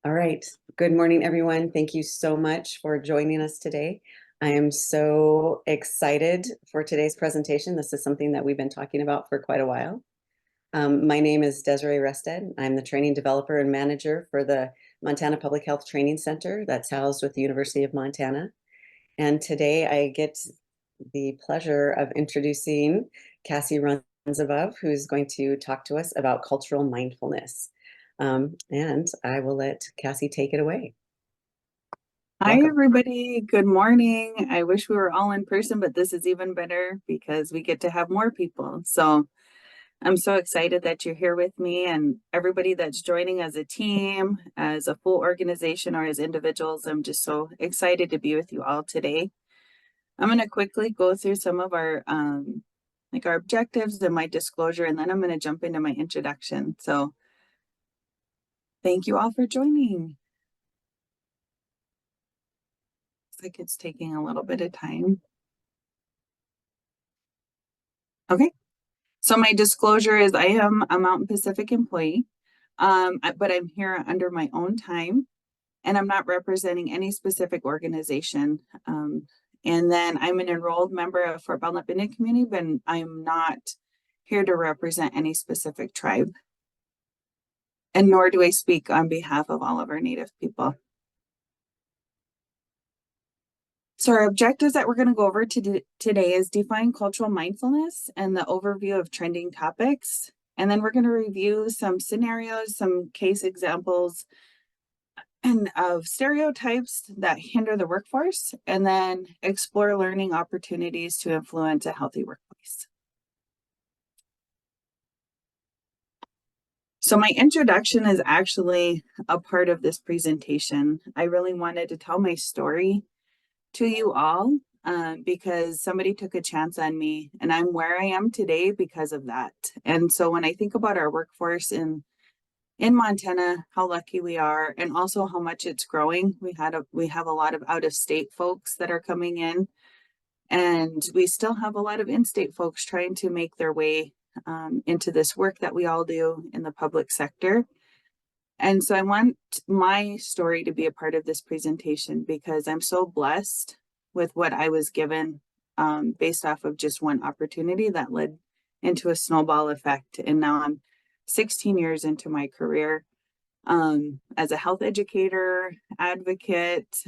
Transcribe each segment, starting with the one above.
All right. Good morning, everyone. Thank you so much for joining us today. I am so excited for today's presentation. This is something that we've been talking about for quite a while. My name is Desiree Rested. I'm the training developer and manager for the Montana Public Health Training Center that's housed with the University of Montana. And today I get the pleasure of introducing Cassie Runs who's going to talk to us about cultural mindfulness. And I will let Cassie take it away. Hi, Welcome. everybody. Good morning. I wish we were all in person, but this is even better because we get to have more people. So I'm so excited that you're here with me and everybody that's joining as a team, as a full organization, or as individuals. I'm just so excited to be with you all today. I'm going to quickly go through some of our our objectives and my disclosure, and then I'm going to jump into my introduction. So thank you all for joining. Looks like it's taking a little bit of time. Okay. So my disclosure is I am a Mountain Pacific employee, but I'm here under my own time and I'm not representing any specific organization. And then I'm an enrolled member of Fort Belknap Indian Community, but I'm not here to represent any specific tribe. And nor do I speak on behalf of all of our Native people. So our objectives that we're going to go over today is define cultural mindfulness and the overview of trending topics. And then we're going to review some scenarios, some case examples, and of stereotypes that hinder the workforce, and then explore learning opportunities to influence a healthy workplace. So my introduction is actually a part of this presentation. I really wanted to tell my story to you all because somebody took a chance on me and I'm where I am today because of that. And so when I think about our workforce in Montana, how lucky we are, and also how much it's growing, we have a lot of out-of-state folks that are coming in, and we still have a lot of in-state folks trying to make their way into this work that we all do in the public sector. And so I want my story to be a part of this presentation because I'm so blessed with what I was given based off of just one opportunity that led into a snowball effect. And now I'm 16 years into my career as a health educator, advocate,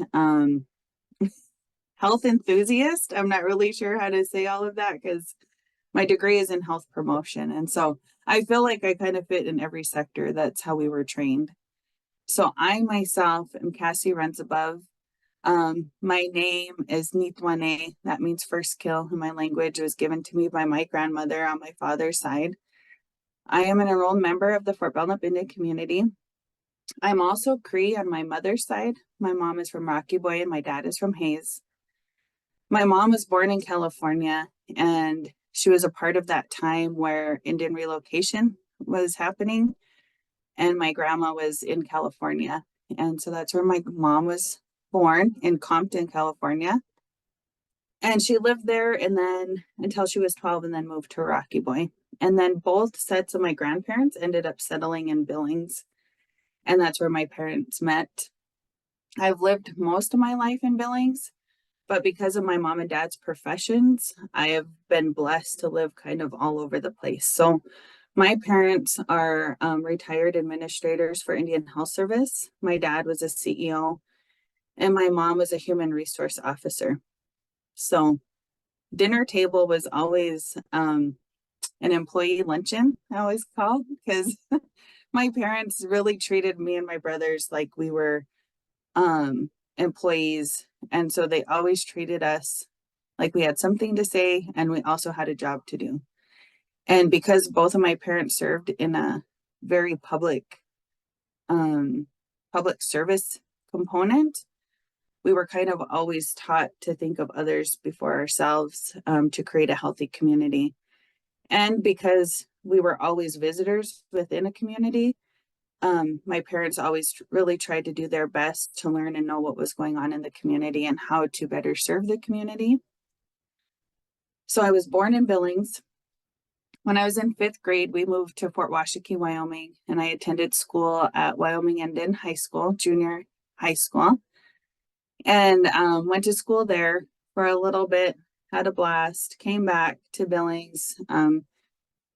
health enthusiast. I'm not really sure how to say all of that because my degree is in health promotion. And so I feel like I kind of fit in every sector. That's how we were trained. So I myself am Cassie Runs Above. My name is Nitwane. That means first kill in my language. It was given to me by my grandmother on my father's side. I am an enrolled member of the Fort Belknap Indian Community. I'm also Cree on my mother's side. My mom is from Rocky Boy and my dad is from Hayes. My mom was born in California and she was a part of that time where Indian relocation was happening. And my grandma was in California. And so that's where my mom was born, in Compton, California. And she lived there and then until she was 12 and then moved to Rocky Boy. And then both sets of my grandparents ended up settling in Billings. And that's where my parents met. I've lived most of my life in Billings. But because of my mom and dad's professions, I have been blessed to live kind of all over the place. So my parents are retired administrators for Indian Health Service. My dad was a CEO and my mom was a human resource officer. So dinner table was always an employee luncheon, I always called, because my parents really treated me and my brothers like we were employees. And so they always treated us like we had something to say and we also had a job to do. And because both of my parents served in a very public service component, we were kind of always taught to think of others before ourselves to create a healthy community. And because we were always visitors within a community, my parents always really tried to do their best to learn and know what was going on in the community and how to better serve the community. So I was born in Billings. When I was in fifth grade, we moved to Fort Washakie, Wyoming, and I attended school at Wyoming Indian High School, junior high school, and went to school there for a little bit, had a blast, came back to Billings, and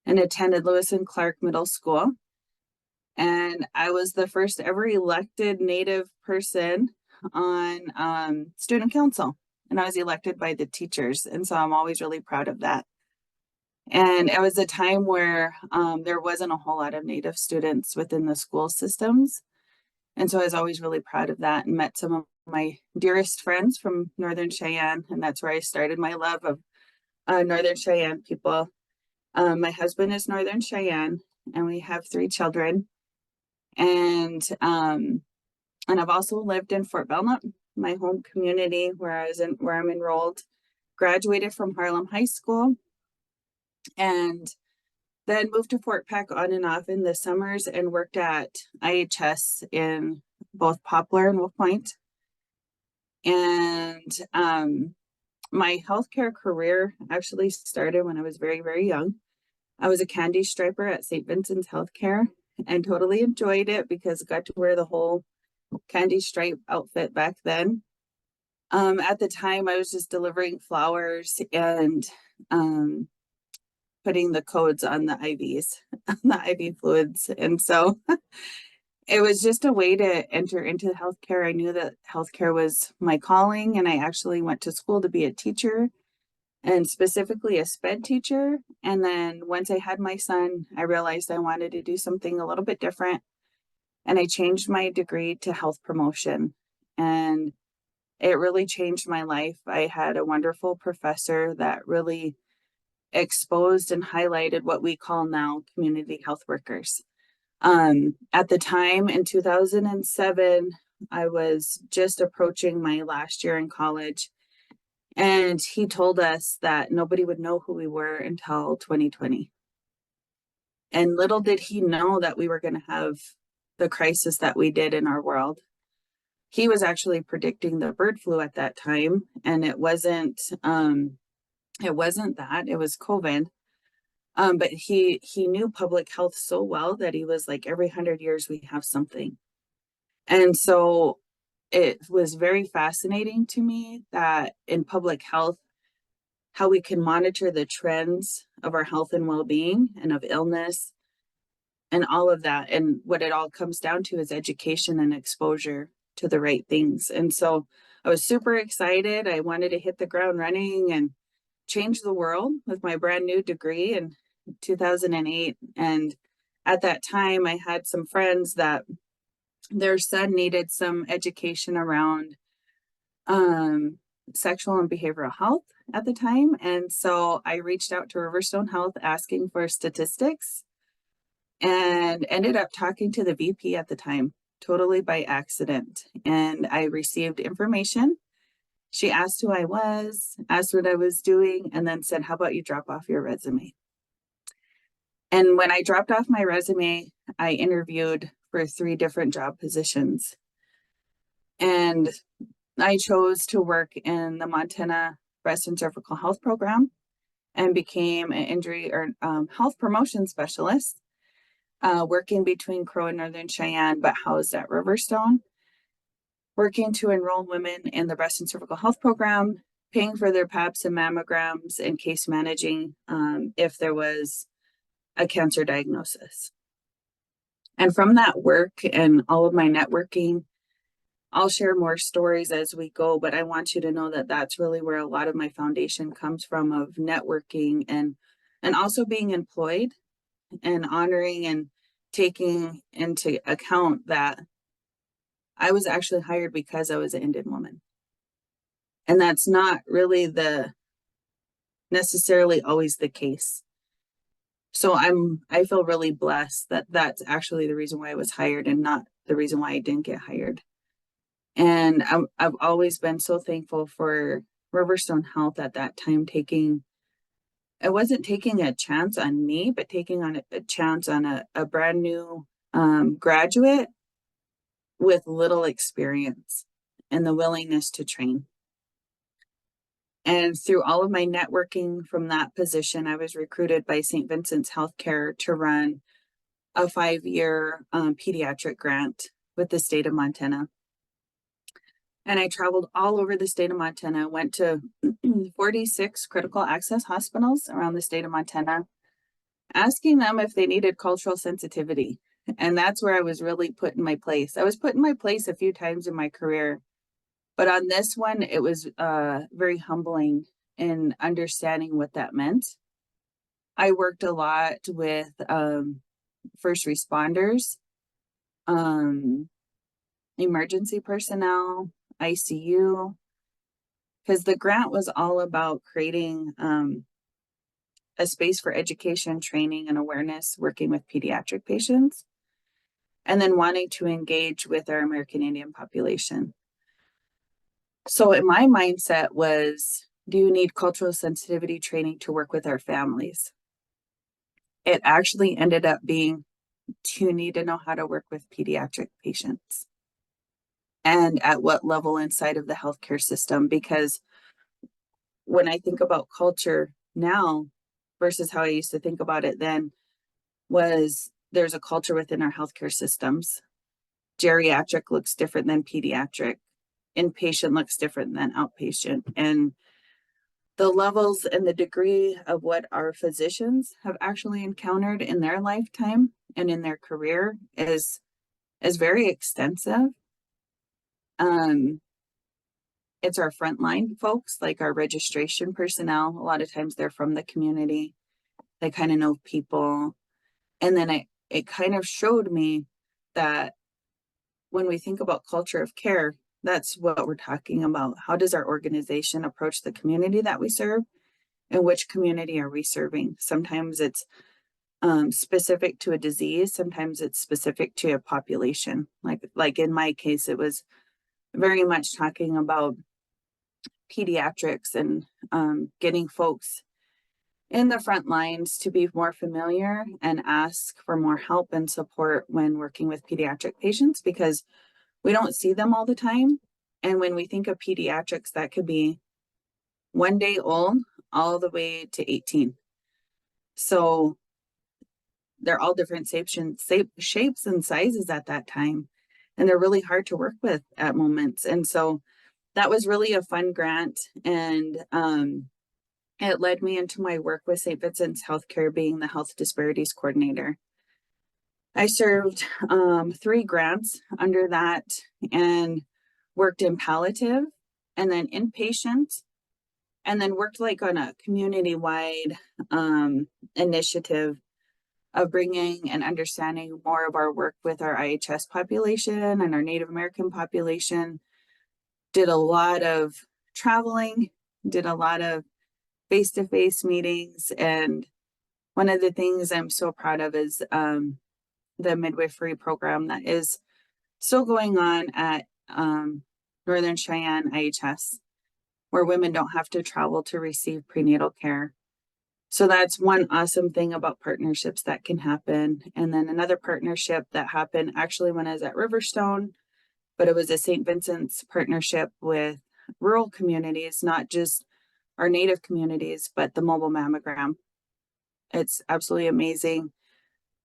attended Lewis and Clark Middle School. And I was the first ever elected Native person on student council, and I was elected by the teachers. And so I'm always really proud of that. And it was a time where there wasn't a whole lot of Native students within the school systems. And so I was always really proud of that and met some of my dearest friends from Northern Cheyenne. And that's where I started my love of Northern Cheyenne people. My husband is Northern Cheyenne, and we have 3 children. And I've also lived in Fort Belknap, my home community where I'm enrolled, graduated from Harlem High School, and then moved to Fort Peck on and off in the summers and worked at IHS in both Poplar and Wolf Point. And my healthcare career actually started when I was very, very young. I was a candy striper at St. Vincent's Healthcare and totally enjoyed it because I got to wear the whole candy stripe outfit back then. At the time, I was just delivering flowers and putting the codes on the IVs, on the IV fluids. And so it was just a way to enter into healthcare. I knew that healthcare was my calling, and I actually went to school to be a teacher, and specifically a SPED teacher. And then once I had my son, I realized I wanted to do something a little bit different. And I changed my degree to health promotion. And it really changed my life. I had a wonderful professor that really exposed and highlighted what we call now community health workers. At the time in 2007, I was just approaching my last year in college. And he told us that nobody would know who we were until 2020. And little did he know that we were going to have the crisis that we did in our world. He was actually predicting the bird flu at that time, and it wasn't that, it was COVID. But he knew public health so well that he was like, every 100 years we have something. And so it was very fascinating to me that in public health, how we can monitor the trends of our health and well-being and of illness and all of that. And what it all comes down to is education and exposure to the right things. And so I was super excited. I wanted to hit the ground running and change the world with my brand new degree in 2008. And at that time, I had some friends that their son needed some education around sexual and behavioral health at the time. And so I reached out to Riverstone Health asking for statistics and ended up talking to the VP at the time, totally by accident. And I received information. She asked who I was, asked what I was doing, and then said, how about you drop off your resume? And when I dropped off my resume, I interviewed for 3 different job positions. And I chose to work in the Montana Breast and Cervical Health Program and became an injury or health promotion specialist, working between Crow and Northern Cheyenne, but housed at Riverstone, working to enroll women in the Breast and Cervical Health Program, paying for their PAPs and mammograms, and case managing if there was a cancer diagnosis. And from that work and all of my networking, I'll share more stories as we go, but I want you to know that that's really where a lot of my foundation comes from, of networking and also being employed and honoring and taking into account that I was actually hired because I was an Indian woman. And that's not really necessarily always the case. So I feel really blessed that that's actually the reason why I was hired and not the reason why I didn't get hired. And I've always been so thankful for Riverstone Health at that time I wasn't taking a chance on me, but taking on a chance on a brand new graduate with little experience and the willingness to train. And through all of my networking from that position, I was recruited by St. Vincent's Healthcare to run a 5-year pediatric grant with the state of Montana. And I traveled all over the state of Montana, went to 46 critical access hospitals around the state of Montana, asking them if they needed cultural sensitivity. And that's where I was really put in my place. I was put in my place a few times in my career, but on this one, it was very humbling in understanding what that meant. I worked a lot with first responders, um, emergency personnel, ICU, because the grant was all about creating a space for education, training, and awareness working with pediatric patients, and then wanting to engage with our American Indian population. So my mindset was, do you need cultural sensitivity training to work with our families? It actually ended up being, do you need to know how to work with pediatric patients? And at what level inside of the healthcare system? Because when I think about culture now versus how I used to think about it then, was there's a culture within our healthcare systems. Geriatric looks different than pediatric. Inpatient looks different than outpatient. And the levels and the degree of what our physicians have actually encountered in their lifetime and in their career is very extensive. It's our frontline folks, like our registration personnel. A lot of times they're from the community. They kind of know people. And then it kind of showed me that when we think about culture of care, that's what we're talking about. How does our organization approach the community that we serve? And which community are we serving? Sometimes it's specific to a disease. Sometimes it's specific to a population. Like in my case, it was very much talking about pediatrics and getting folks in the front lines to be more familiar and ask for more help and support when working with pediatric patients, because we don't see them all the time. And when we think of pediatrics, that could be 1 day old all the way to 18. So they're all different shapes and sizes at that time. And they're really hard to work with at moments. And so that was really a fun grant. And it led me into my work with St. Vincent's Healthcare, being the health disparities coordinator. I served 3 grants under that and worked in palliative and then inpatient, and then worked like on a community-wide initiative of bringing and understanding more of our work with our IHS population and our Native American population. Did a lot of traveling, did a lot of face-to-face meetings. And one of the things I'm so proud of is the midwifery program that is still going on at Northern Cheyenne IHS, where women don't have to travel to receive prenatal care. So that's one awesome thing about partnerships that can happen. And then another partnership that happened actually when I was at Riverstone, but it was a St. Vincent's partnership with rural communities, not just our native communities, but the mobile mammogram. It's absolutely amazing.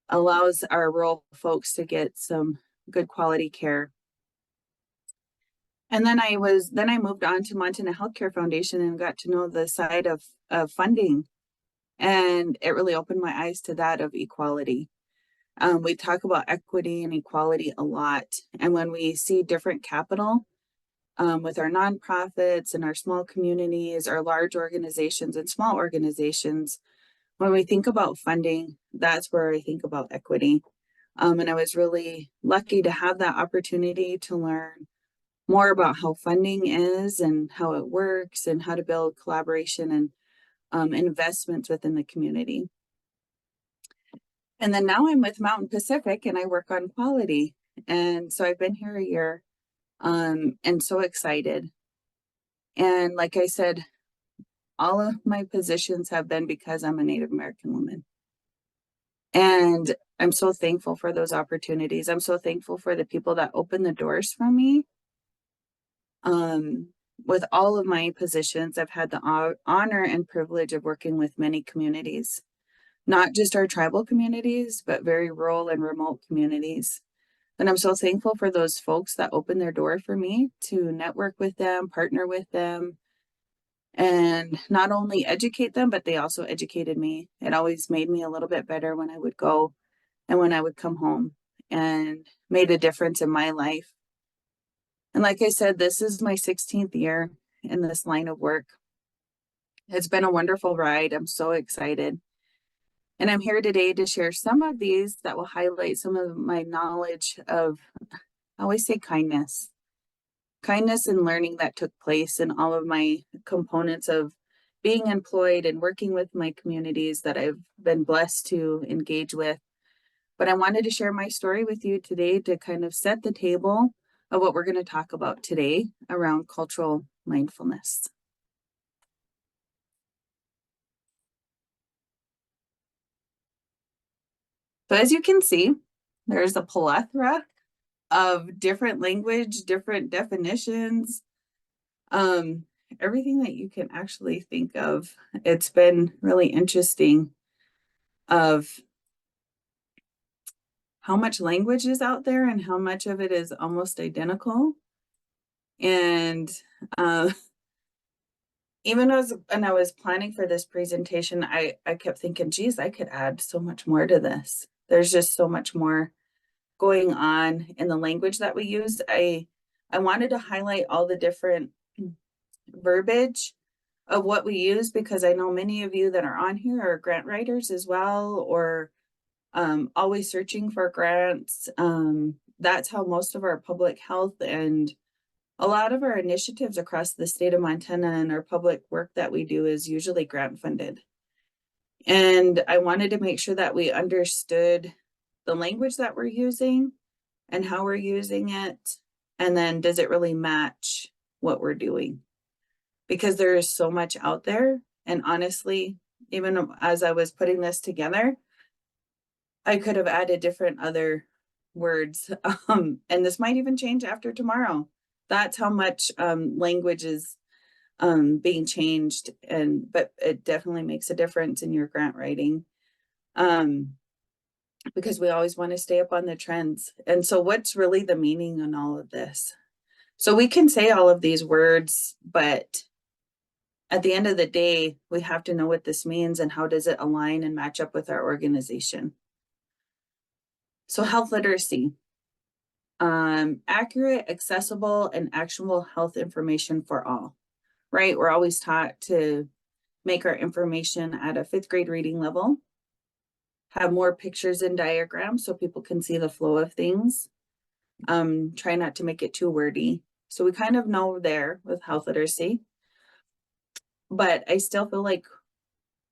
Allows our rural folks to get some good quality care. And then I moved on to Montana Healthcare Foundation and got to know the side of funding. And it really opened my eyes to that of equality. We talk about equity and equality a lot. And when we see different capital with our nonprofits and our small communities, our large organizations and small organizations, when we think about funding, that's where I think about equity. And I was really lucky to have that opportunity to learn more about how funding is and how it works and how to build collaboration and investments within the community. And then now I'm with Mountain Pacific and I work on quality. And so I've been here a year and so excited. And like I said, all of my positions have been because I'm a Native American woman. And I'm so thankful for those opportunities. I'm so thankful for the people that open the doors for me. with all of my positions, I've had the honor and privilege of working with many communities, not just our tribal communities, but very rural and remote communities. And I'm so thankful for those folks that opened their door for me to network with them, partner with them, and not only educate them, but they also educated me. It always made me a little bit better when I would go and when I would come home, and made a difference in my life. And like I said, this is my 16th year in this line of work. It's been a wonderful ride. I'm so excited. And I'm here today to share some of these that will highlight some of my knowledge of, I always say kindness and learning that took place in all of my components of being employed and working with my communities that I've been blessed to engage with. But I wanted to share my story with you today to kind of set the table of what we're going to talk about today around cultural mindfulness. So as you can see, there's a plethora of different language, different definitions, everything that you can actually think of. It's been really interesting of how much language is out there and how much of it is almost identical. And even as when I was planning for this presentation, I kept thinking, geez, I could add so much more to this. There's just so much more going on in the language that we use. I wanted to highlight all the different verbiage of what we use, because I know many of you that are on here are grant writers as well, or always searching for grants. That's how most of our public health and a lot of our initiatives across the state of Montana and our public work that we do is usually grant funded. And I wanted to make sure that we understood the language that we're using and how we're using it. And then does it really match what we're doing? Because there is so much out there. And honestly, even as I was putting this together, I could have added different other words. And this might even change after tomorrow. That's how much language is being changed. But it definitely makes a difference in your grant writing. Because we always want to stay up on the trends. And so what's really the meaning on all of this? So we can say all of these words, but at the end of the day, we have to know what this means and how does it align and match up with our organization. So health literacy, accurate, accessible, and actionable health information for all, right? We're always taught to make our information at a 5th grade reading level, have more pictures and diagrams so people can see the flow of things. Try not to make it too wordy. So we kind of know there with health literacy, but I still feel like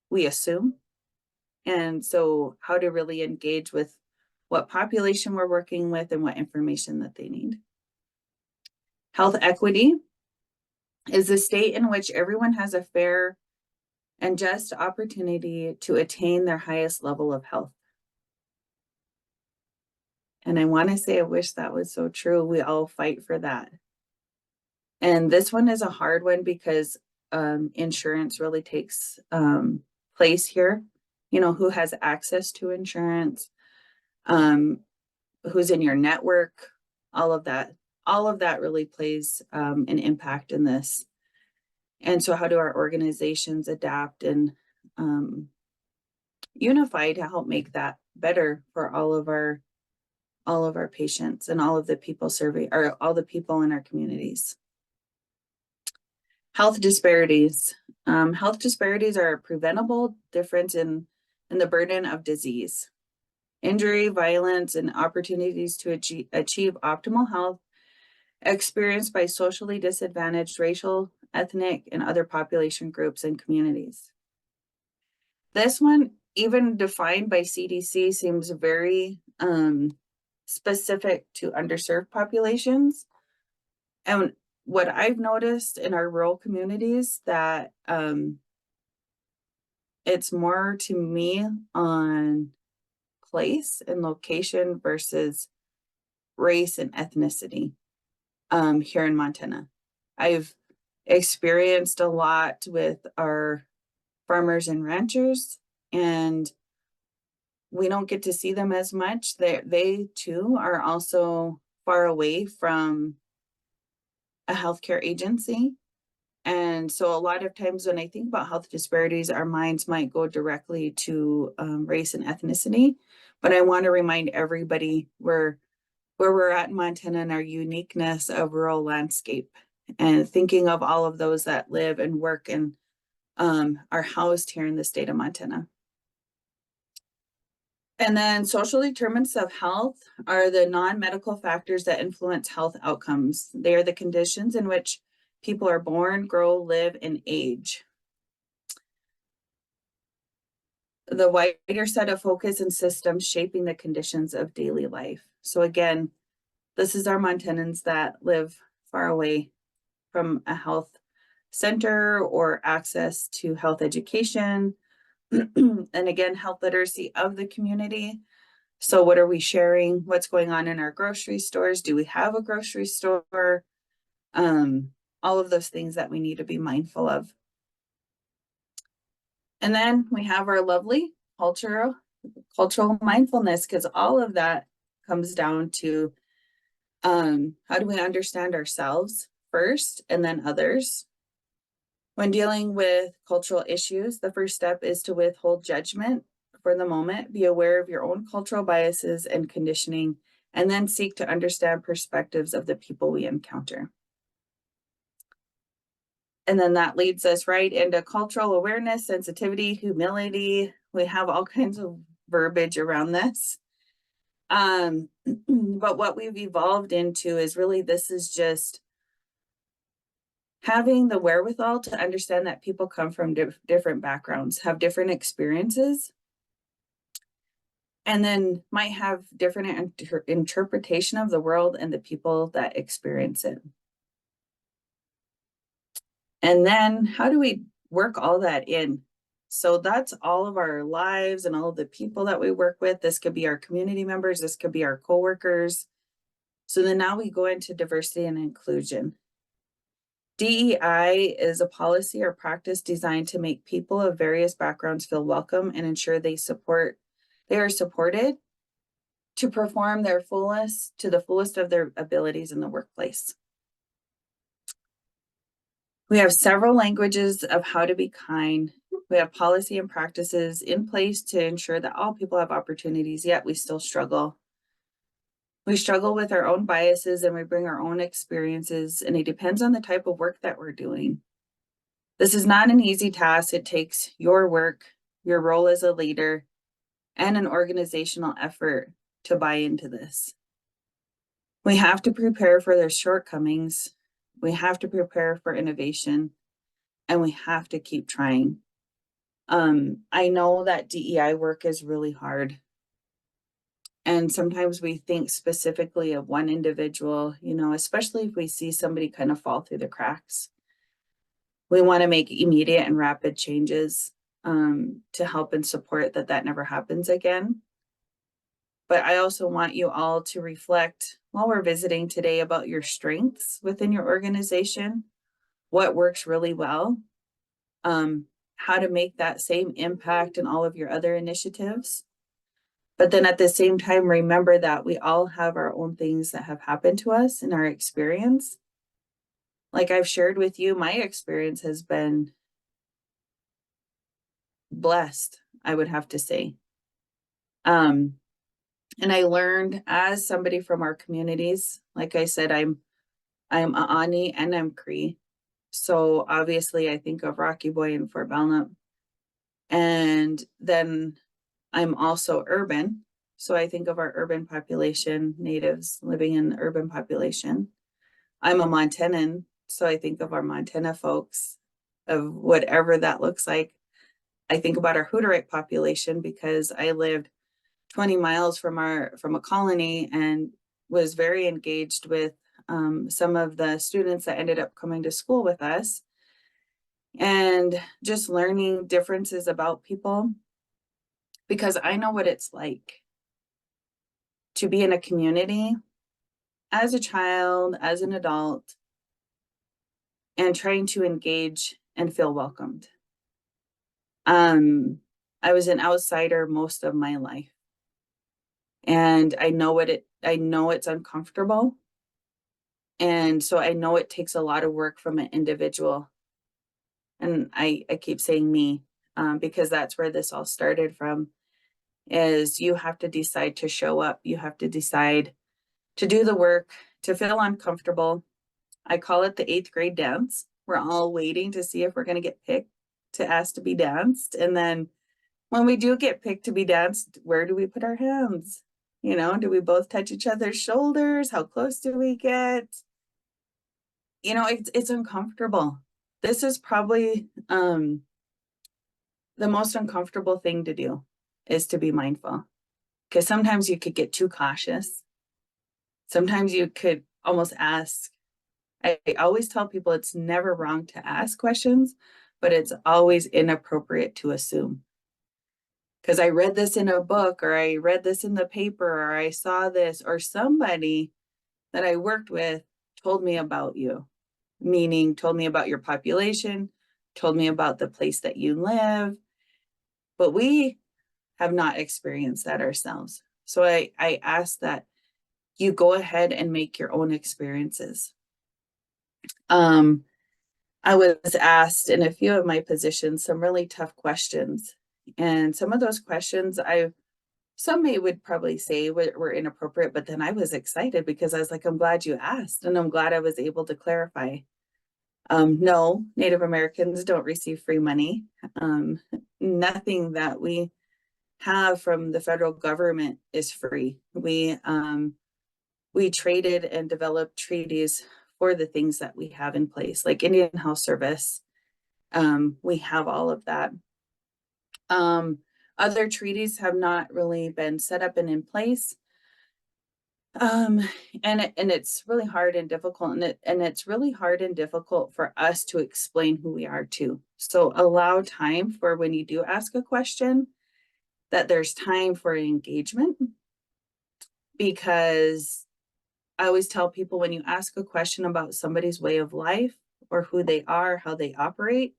we assume. And so how to really engage with what population we're working with and what information that they need. Health equity is a state in which everyone has a fair and just opportunity to attain their highest level of health. And I want to say, I wish that was so true. We all fight for that. And this one is a hard one because insurance really takes place here. You know, who has access to insurance, who's in your network, all of that really plays an impact in this. And so how do our organizations adapt and unify to help make that better for all of our patients and all of the people serving, or all the people in our communities. Health disparities. Health disparities are a preventable difference in the burden of disease, injury, violence, and opportunities to achieve optimal health experienced by socially disadvantaged racial, ethnic, and other population groups and communities. This one, even defined by CDC, seems very specific to underserved populations. And what I've noticed in our rural communities that it's more to me on place and location versus race and ethnicity here in Montana. experienced a lot with our farmers and ranchers, and we don't get to see them as much. They too are also far away from a healthcare agency. And so a lot of times when I think about health disparities, our minds might go directly to race and ethnicity. But I want to remind everybody where we're at in Montana and our uniqueness of rural landscape, and thinking of all of those that live and work and are housed here in the state of Montana. And then social determinants of health are the non-medical factors that influence health outcomes. They are the conditions in which people are born, grow, live, and age. The wider set of focus and systems shaping the conditions of daily life. So again, this is our Montanans that live far away from a health center or access to health education. And again, health literacy of the community. So what are we sharing? What's going on in our grocery stores? Do we have a grocery store? All of those things that we need to be mindful of. And then we have our lovely cultural mindfulness, because all of that comes down to how do we understand ourselves first and then others. When dealing with cultural issues, the first step is to withhold judgment for the moment, be aware of your own cultural biases and conditioning, and then seek to understand perspectives of the people we encounter. And then that leads us right into cultural awareness, sensitivity, humility. We have all kinds of verbiage around this. But what we've evolved into is really, this is just having the wherewithal to understand that people come from different backgrounds, have different experiences, and then might have different interpretation of the world and the people that experience it. And then how do we work all that in? So that's all of our lives and all of the people that we work with. This could be our community members, this could be our coworkers. So then now we go into diversity and inclusion. DEI is a policy or practice designed to make people of various backgrounds feel welcome and ensure they are supported to perform to the fullest of their abilities in the workplace. We have several languages of how to be kind. We have policy and practices in place to ensure that all people have opportunities, yet we still struggle. We struggle with our own biases and we bring our own experiences, and it depends on the type of work that we're doing. This is not an easy task. It takes your work, your role as a leader, and an organizational effort to buy into this. We have to prepare for their shortcomings. We have to prepare for innovation, and we have to keep trying. I know that DEI work is really hard. And sometimes we think specifically of one individual, especially if we see somebody kind of fall through the cracks. We want to make immediate and rapid changes to help and support that never happens again. But I also want you all to reflect while we're visiting today about your strengths within your organization, what works really well, how to make that same impact in all of your other initiatives. But then at the same time, remember that we all have our own things that have happened to us in our experience. Like I've shared with you, my experience has been blessed, I would have to say. And I learned as somebody from our communities, like I said, I'm Aani and I'm Cree. So obviously I think of Rocky Boy and Fort Belknap. And then I'm also urban. So I think of our urban population, natives living in the urban population. I'm a Montanan, so I think of our Montana folks, of whatever that looks like. I think about our Hutterite population because I lived 20 miles from a colony and was very engaged with some of the students that ended up coming to school with us, and just learning differences about people, because I know what it's like to be in a community as a child, as an adult, and trying to engage and feel welcomed. I was an outsider most of my life, and I know it's uncomfortable. And so I know it takes a lot of work from an individual. And I keep saying me, because that's where this all started from, is you have to decide to show up. You have to decide to do the work, to feel uncomfortable. I call it the eighth grade dance. We're all waiting to see if we're going to get picked to ask to be danced. And then when we do get picked to be danced, where do we put our hands? Do we both touch each other's shoulders? How close do we get? It's uncomfortable. This is probably the most uncomfortable thing to do, is to be mindful, because sometimes you could get too cautious. Sometimes you could almost ask. I always tell people it's never wrong to ask questions, but it's always inappropriate to assume. Because I read this in a book, or I read this in the paper, or I saw this, or somebody that I worked with told me about you, meaning told me about your population, told me about the place that you live, but we have not experienced that ourselves. So I ask that you go ahead and make your own experiences. I was asked in a few of my positions some really tough questions. And some of those questions, some would probably say were inappropriate, but then I was excited because I was like, I'm glad you asked, and I'm glad I was able to clarify. No, Native Americans don't receive free money. Nothing that we have from the federal government is free. We traded and developed treaties for the things that we have in place, like Indian Health Service. We have all of that. Other treaties have not really been set up and in place. And it's really hard and difficult, and it's really hard and difficult for us to explain who we are too. So allow time for, when you do ask a question, that there's time for engagement, because I always tell people, when you ask a question about somebody's way of life or who they are, how they operate,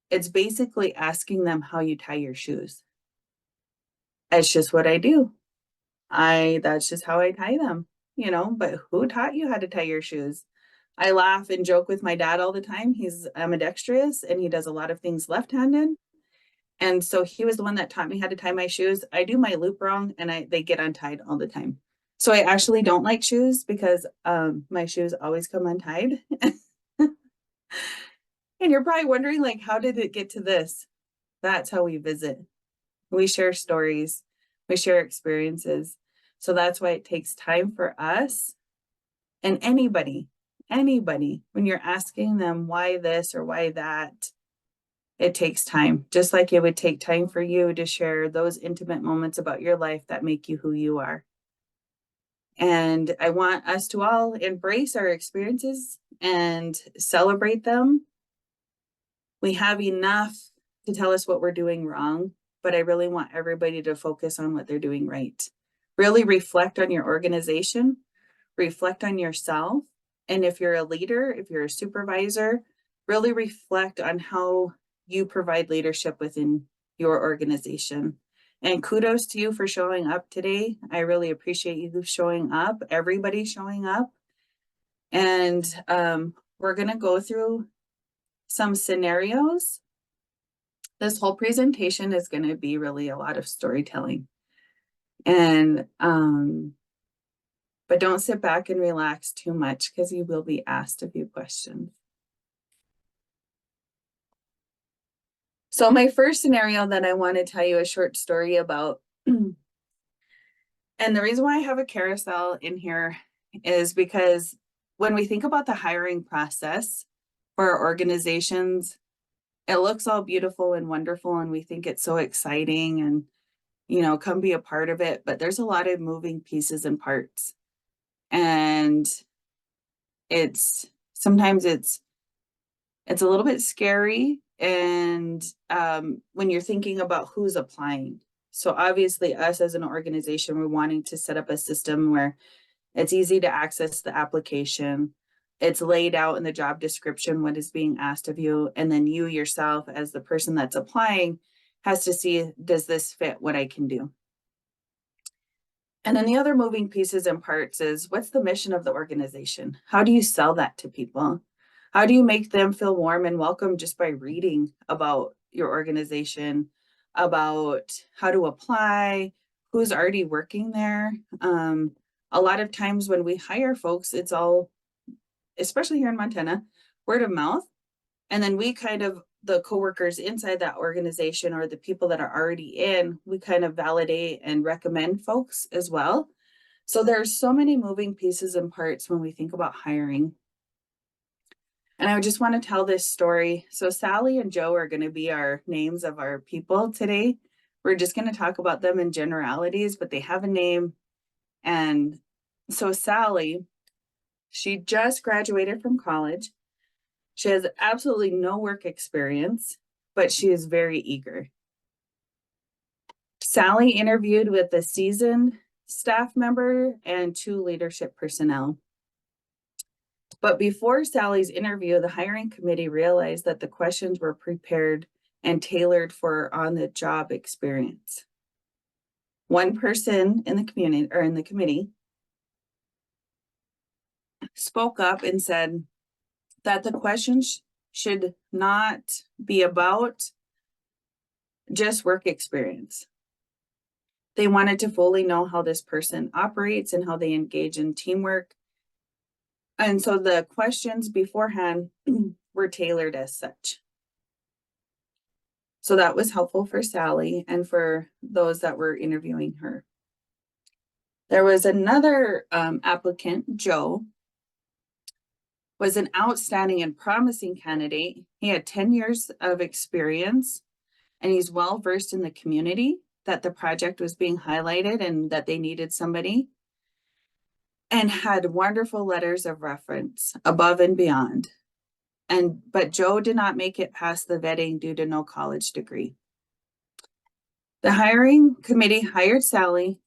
it's basically asking them how you tie your shoes. It's just what I do. That's just how I tie them, but who taught you how to tie your shoes? I laugh and joke with my dad all the time. He's ambidextrous and he does a lot of things left-handed. And so he was the one that taught me how to tie my shoes. I do my loop wrong and they get untied all the time. So I actually don't like shoes, because my shoes always come untied. And you're probably wondering, like, how did it get to this? That's how we visit. We share stories, we share experiences. So that's why it takes time for us, and anybody, when you're asking them why this or why that, it takes time. Just like it would take time for you to share those intimate moments about your life that make you who you are. And I want us to all embrace our experiences and celebrate them. We have enough to tell us what we're doing wrong, but I really want everybody to focus on what they're doing right. Really reflect on your organization, reflect on yourself. And if you're a leader, if you're a supervisor, really reflect on how you provide leadership within your organization. And kudos to you for showing up today. I really appreciate you showing up, everybody showing up. And we're going to go through some scenarios. This whole presentation is going to be really a lot of storytelling. And but don't sit back and relax too much, because you will be asked a few questions. So my first scenario that I want to tell you a short story about, and the reason why I have a carousel in here is because when we think about the hiring process for our organizations, it looks all beautiful and wonderful, and we think it's so exciting, and come be a part of it. But there's a lot of moving pieces and parts, and sometimes it's a little bit scary. And when you're thinking about who's applying, so obviously us as an organization, we're wanting to set up a system where it's easy to access the application. it's laid out in the job description what is being asked of you, and then you yourself as the person that's applying has to see, does this fit what I can do? And then the other moving pieces and parts is, what's the mission of the organization? How do you sell that to people? How do you make them feel warm and welcome just by reading about your organization, about how to apply, who's already working there? A lot of times when we hire folks, it's all, especially here in Montana, word of mouth. And then we kind of, the coworkers inside that organization or the people that are already in, we kind of validate and recommend folks as well. So there's so many moving pieces and parts when we think about hiring. And I just want to tell this story. So Sally and Joe are going to be our names of our people today. We're just going to talk about them in generalities, but they have a name. And so Sally, she just graduated from college. She has absolutely no work experience, but she is very eager. Sally interviewed with a seasoned staff member and 2 leadership personnel. But before Sally's interview, the hiring committee realized that the questions were prepared and tailored for on-the-job experience. One person in the community or in the committee spoke up and said that the questions should not be about just work experience. They wanted to fully know how this person operates and how they engage in teamwork. And so the questions beforehand were tailored as such. So that was helpful for Sally and for those that were interviewing her. There was another applicant, Joe, was an outstanding and promising candidate. He had 10 years of experience, and he's well versed in the community, that the project was being highlighted and that they needed somebody, and had wonderful letters of reference above and beyond. But Joe did not make it past the vetting due to no college degree. The hiring committee hired Sally,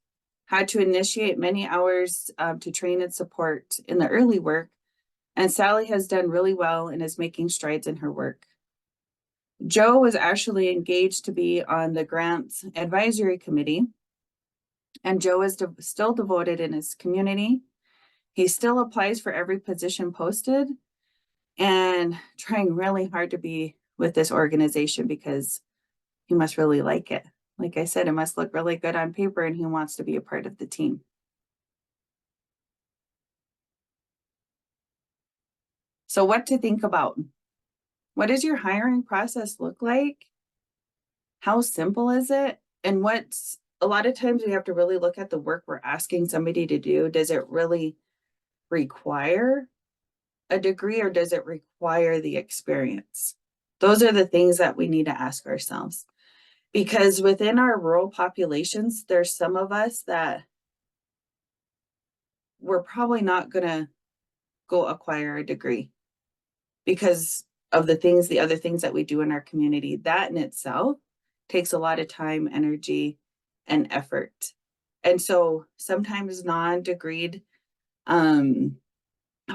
had to initiate many hours to train and support in the early work, and Sally has done really well and is making strides in her work. Joe was actually engaged to be on the grants advisory committee, and Joe is still devoted in his community. He still applies for every position posted and trying really hard to be with this organization because he must really like it. Like I said, it must look really good on paper, and he wants to be a part of the team. So what to think about? What does your hiring process look like? How simple is it? And what's a lot of times we have to really look at the work we're asking somebody to do. Does it really require a degree, or does it require the experience? Those are the things that we need to ask ourselves. Because within our rural populations, there's some of us that we're probably not going to go acquire a degree because of the other things that we do in our community. That in itself takes a lot of time, energy, and effort. And so sometimes non-degreed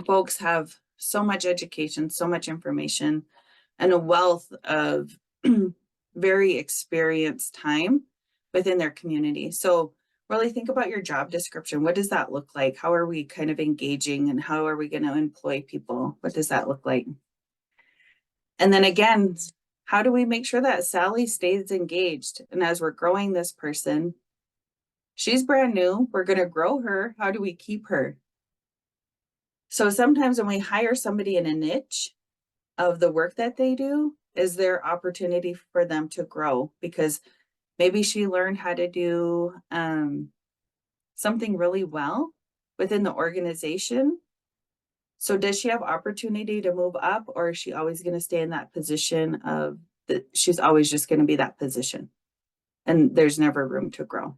folks have so much education, so much information, and a wealth of very experienced time within their community. So really think about your job description. What does that look like? How are we kind of engaging, and how are we going to employ people? What does that look like? And then again, how do we make sure that Sally stays engaged? And as we're growing this person, she's brand new, we're going to grow her. How do we keep her? So sometimes when we hire somebody in a niche of the work that they do, is there opportunity for them to grow? Because maybe she learned how to do something really well within the organization. So does she have opportunity to move up, or is she always going to stay in that position of that she's always just going to be that position and there's never room to grow?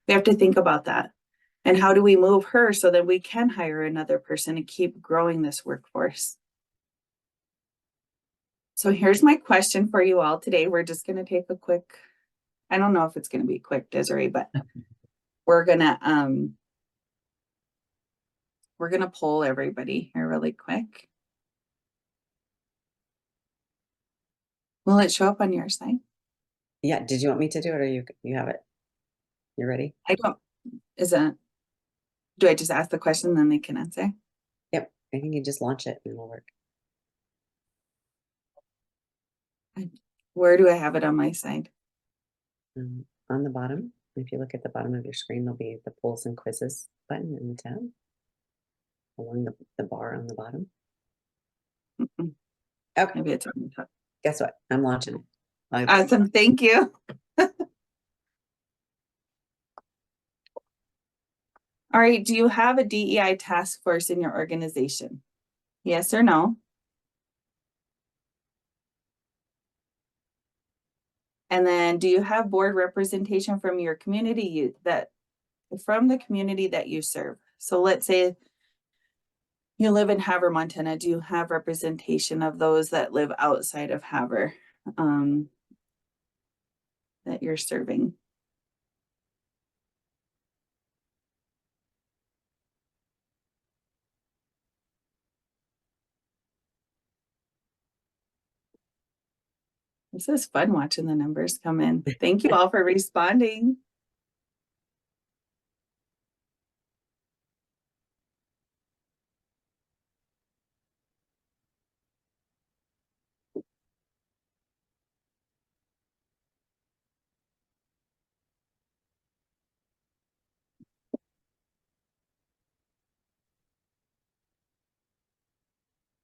We have to think about that. And how do we move her so that we can hire another person and keep growing this workforce? So here's my question for you all today. We're just going to take a quick, I don't know if it's going to be quick, Desiree, but we're going to we're going to poll everybody here really quick. Will it show up on your side? Yeah, did you want me to do it, or you have it? You ready? I don't, is that, do I just ask the question then they can answer? Yep, I think you just launch it and it'll work. Where do I have it on my side? On the bottom, if you look at the bottom of your screen, there'll be the polls and quizzes button in the tab along the bar on the bottom. Mm-mm. Okay, Maybe it's on the top. guess what? I'm launching it. Awesome, thank you. All right, do you have a DEI task force in your organization? Yes or no? And then do you have board representation from your community from the community that you serve? So let's say you live in Havre, Montana. Do you have representation of those that live outside of Havre that you're serving? This is fun watching the numbers come in. Thank you all for responding.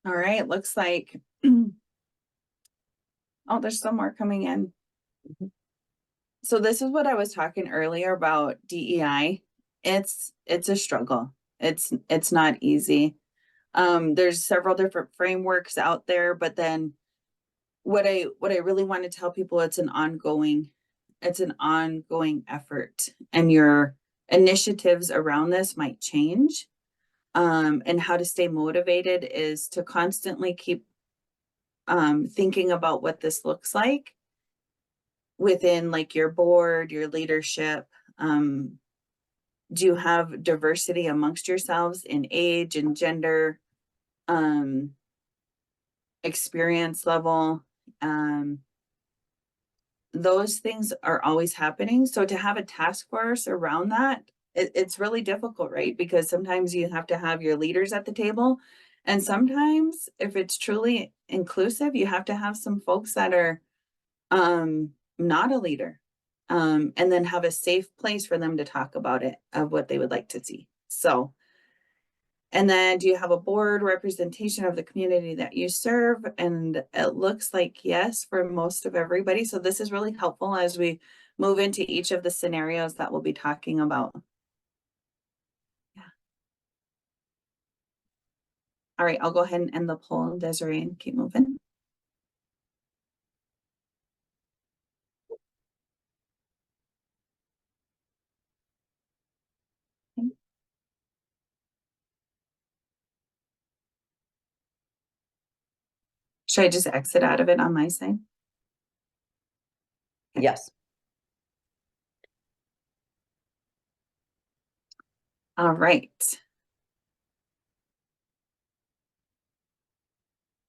All right, looks like, oh, there's some more coming in. Mhm. So this is what I was talking earlier about DEI. It's a struggle. It's not easy. There's several different frameworks out there, but then what I really want to tell people, it's an ongoing effort, and your initiatives around this might change. And how to stay motivated is to constantly keep thinking about what this looks like within like your board, your leadership. Do you have diversity amongst yourselves in age and gender, experience level? Those things are always happening. So to have a task force around that, it's really difficult, right? Because sometimes you have to have your leaders at the table. And sometimes if it's truly inclusive, you have to have some folks that are not a leader, and then have a safe place for them to talk about it, of what they would like to see. So, and then do you have a board representation of the community that you serve? And it looks like yes, for most of everybody. So this is really helpful as we move into each of the scenarios that we'll be talking about. Yeah. All right, I'll go ahead and end the poll, Desiree, and keep moving. Okay. Should I just exit out of it on my side? Okay. Yes. All right.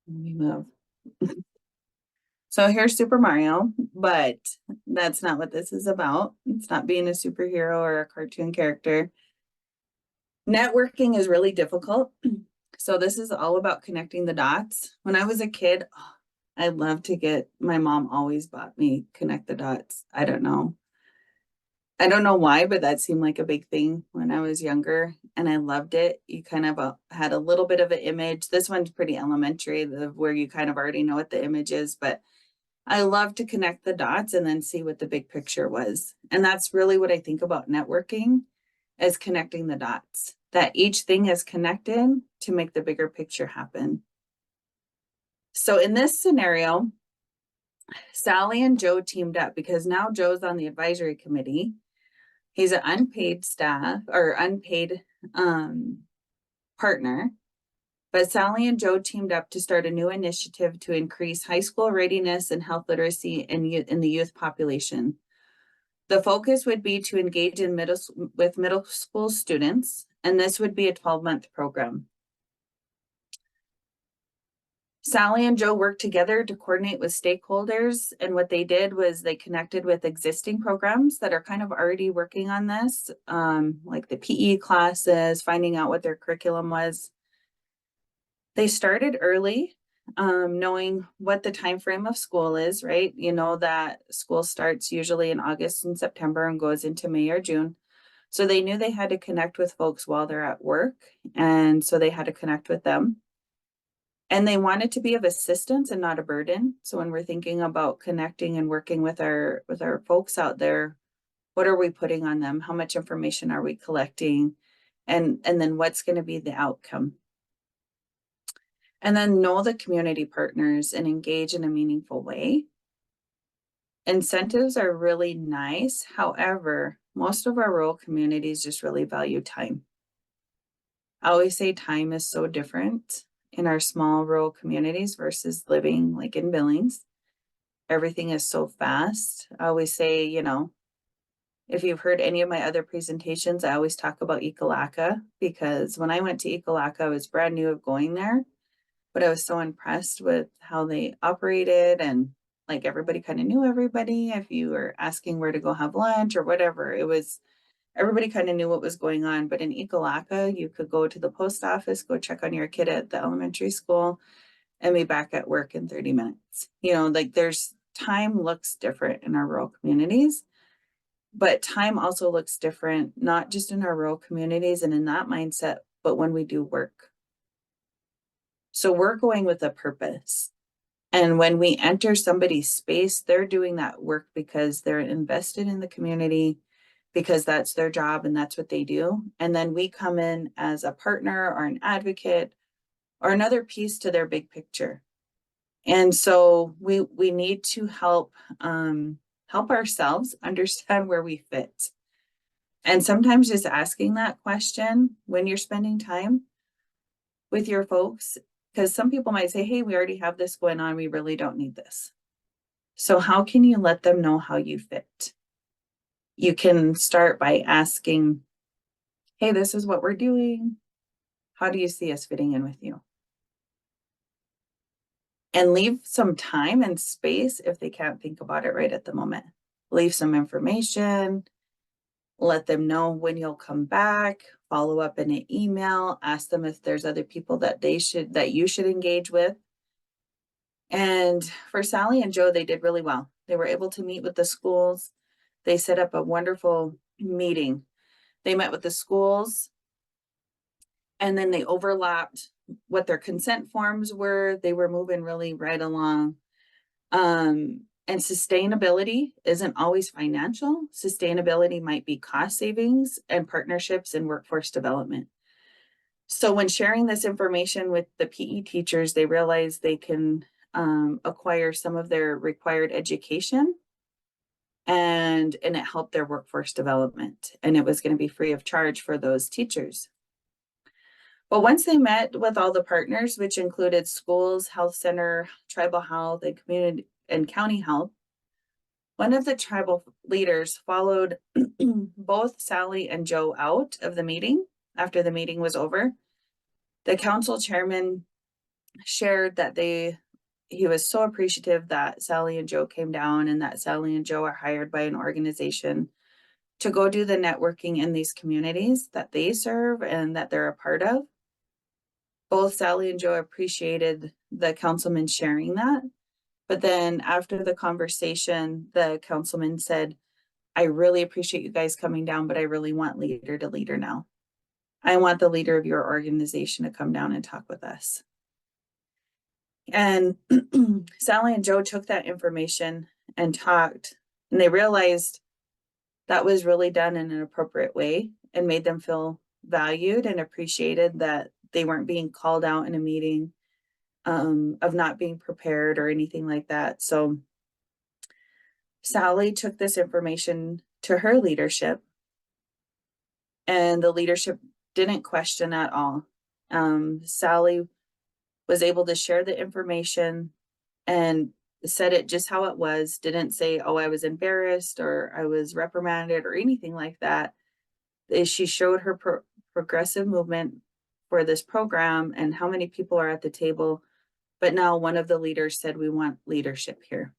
Let me move. So here's Super Mario, but that's not what this is about. It's not being a superhero or a cartoon character. Networking is really difficult. So this is all about connecting the dots. When I was a kid, I loved to my mom always bought me connect the dots. I don't know. I don't know why, but that seemed like a big thing when I was younger, and I loved it. You kind of had a little bit of an image. This one's pretty elementary, where you kind of already know what the image is, but I love to connect the dots and then see what the big picture was. And that's really what I think about networking, is connecting the dots, that each thing is connected to make the bigger picture happen. So in this scenario, Sally and Joe teamed up because now Joe's on the advisory committee. He's an unpaid staff or unpaid partner. But Sally and Joe teamed up to start a new initiative to increase high school readiness and health literacy in the youth population. The focus would be to engage with middle school students And this would be a 12-month program. Sally and Joe worked together to coordinate with stakeholders. And what they did was they connected with existing programs that are kind of already working on this, like the PE classes, finding out what their curriculum was. They started early, knowing what the time frame of school is, right? You know that school starts usually in August and September and goes into May or June. So they knew they had to connect with folks while they're at work. And so they had to connect with them. And they wanted to be of assistance and not a burden. So when we're thinking about connecting and working with our folks out there, what are we putting on them? How much information are we collecting? And then what's going to be the outcome? And then know the community partners and engage in a meaningful way. Incentives are really nice. However, most of our rural communities just really value time. I always say time is so different in our small rural communities versus living like in Billings. Everything is so fast. I always say, if you've heard any of my other presentations, I always talk about Ekalaka because when I went to Ekalaka, I was brand new of going there, but I was so impressed with how they operated and like everybody kind of knew everybody. If you were asking where to go have lunch or whatever, everybody kind of knew what was going on. But in Ekalaka, you could go to the post office, go check on your kid at the elementary school, and be back at work in 30 minutes. Like there's time looks different in our rural communities, but time also looks different, not just in our rural communities and in that mindset, but when we do work. So we're going with a purpose. And when we enter somebody's space, they're doing that work because they're invested in the community, because that's their job and that's what they do. And then we come in as a partner or an advocate or another piece to their big picture. And so we need to help ourselves understand where we fit. And sometimes just asking that question when you're spending time with your folks, because some people might say, hey, we already have this going on. We really don't need this. So how can you let them know how you fit? You can start by asking, hey, this is what we're doing. How do you see us fitting in with you? And leave some time and space if they can't think about it right at the moment. Leave some information, let them know when you'll come back, follow up in an email, ask them if there's other people that you should engage with. And for Sally and Joe, they did really well. They were able to meet with the schools. They set up a wonderful meeting. They met with the schools and then they overlapped what their consent forms were. They were moving really right along. And sustainability isn't always financial. Sustainability might be cost savings and partnerships and workforce development. So when sharing this information with the PE teachers, they realize they can acquire some of their required education and it helped their workforce development. And it was going to be free of charge for those teachers. But once they met with all the partners, which included schools, health center, tribal health, and community and county health, one of the tribal leaders followed both Sally and Joe out of the meeting after the meeting was over. The council chairman shared that he was so appreciative that Sally and Joe came down and that Sally and Joe are hired by an organization to go do the networking in these communities that they serve and that they're a part of. Both Sally and Joe appreciated the councilman sharing that. But then after the conversation, the councilman said, I really appreciate you guys coming down, but I really want leader to leader now. I want the leader of your organization to come down and talk with us. And Sally and Joe took that information and talked, and they realized that was really done in an appropriate way and made them feel valued and appreciated, that they weren't being called out in a meeting of not being prepared or anything like that. So Sally took this information to her leadership, and the leadership didn't question at all. Sally was able to share the information and said it just how it was, didn't say, oh, I was embarrassed or I was reprimanded or anything like that. She showed her progressive movement for this program and how many people are at the table. But now one of the leaders said, we want leadership here.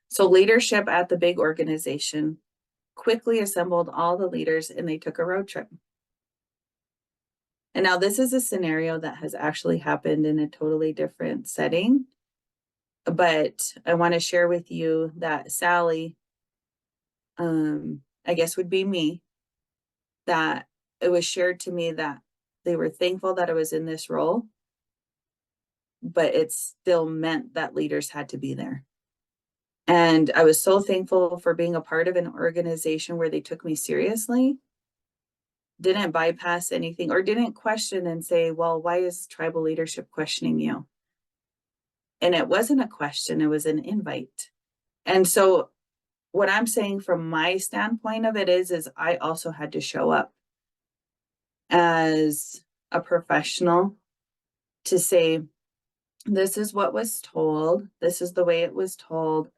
So leadership at the big organization quickly assembled all the leaders and they took a road trip. And now this is a scenario that has actually happened in a totally different setting. But I want to share with you that Sally, I guess would be me, that it was shared to me that they were thankful that I was in this role, but it still meant that leaders had to be there. And I was so thankful for being a part of an organization where they took me seriously, didn't bypass anything, or didn't question and say, well, why is tribal leadership questioning you? And it wasn't a question, it was an invite. And so what I'm saying from my standpoint of it is I also had to show up as a professional to say, this is what was told, this is the way it was told.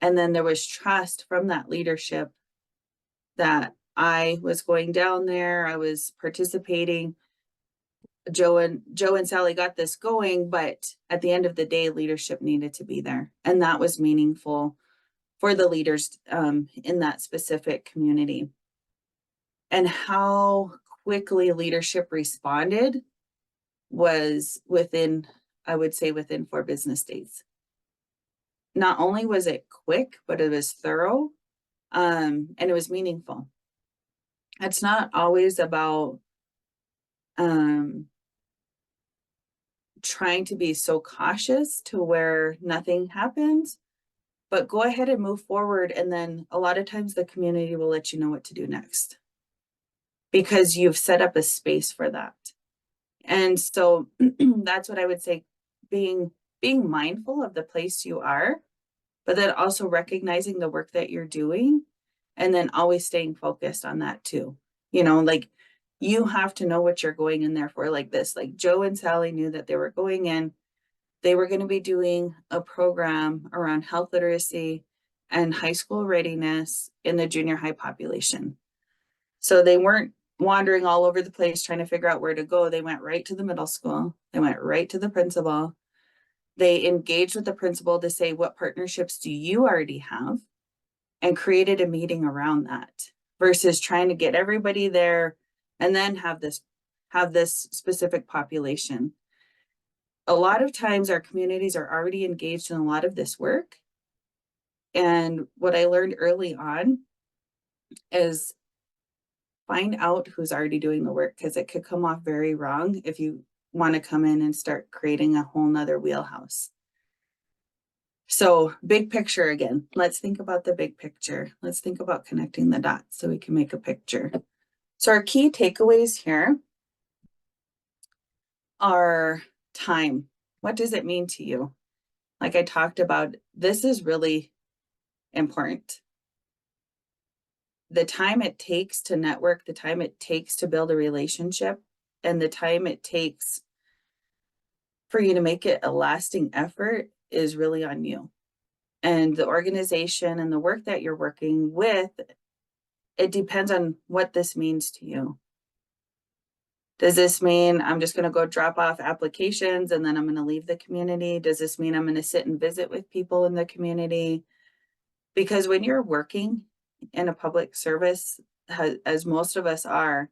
And then there was trust from that leadership that I was going down there, I was participating. Joe and Sally got this going, but at the end of the day, leadership needed to be there. And that was meaningful for the leaders in that specific community. And how quickly leadership responded was within, I would say, within 4 business days. Not only was it quick, but it was thorough, and it was meaningful. It's not always about trying to be so cautious to where nothing happens, but go ahead and move forward. And then a lot of times the community will let you know what to do next because you've set up a space for that. And so that's what I would say, being mindful of the place you are, but then also recognizing the work that you're doing and then always staying focused on that too. You know, like you have to know what you're going in there for. Like this, like Joe and Sally knew that they were going in, they were going to be doing a program around health literacy and high school readiness in the junior high population. So they weren't wandering all over the place trying to figure out where to go. They went right to the middle school. They went right to the principal. They engaged with the principal to say, what partnerships do you already have? And created a meeting around that versus trying to get everybody there and then have this specific population. A lot of times our communities are already engaged in a lot of this work. And what I learned early on is find out who's already doing the work, because it could come off very wrong if you want to come in and start creating a whole nother wheelhouse. So big picture again, let's think about the big picture. Let's think about connecting the dots so we can make a picture. So our key takeaways here are time. What does it mean to you? Like I talked about, this is really important. The time it takes to network, the time it takes to build a relationship, and the time it takes for you to make it a lasting effort is really on you. And the organization and the work that you're working with, it depends on what this means to you. Does this mean I'm just going to go drop off applications and then I'm going to leave the community? Does this mean I'm going to sit and visit with people in the community? Because when you're working in a public service, as most of us are,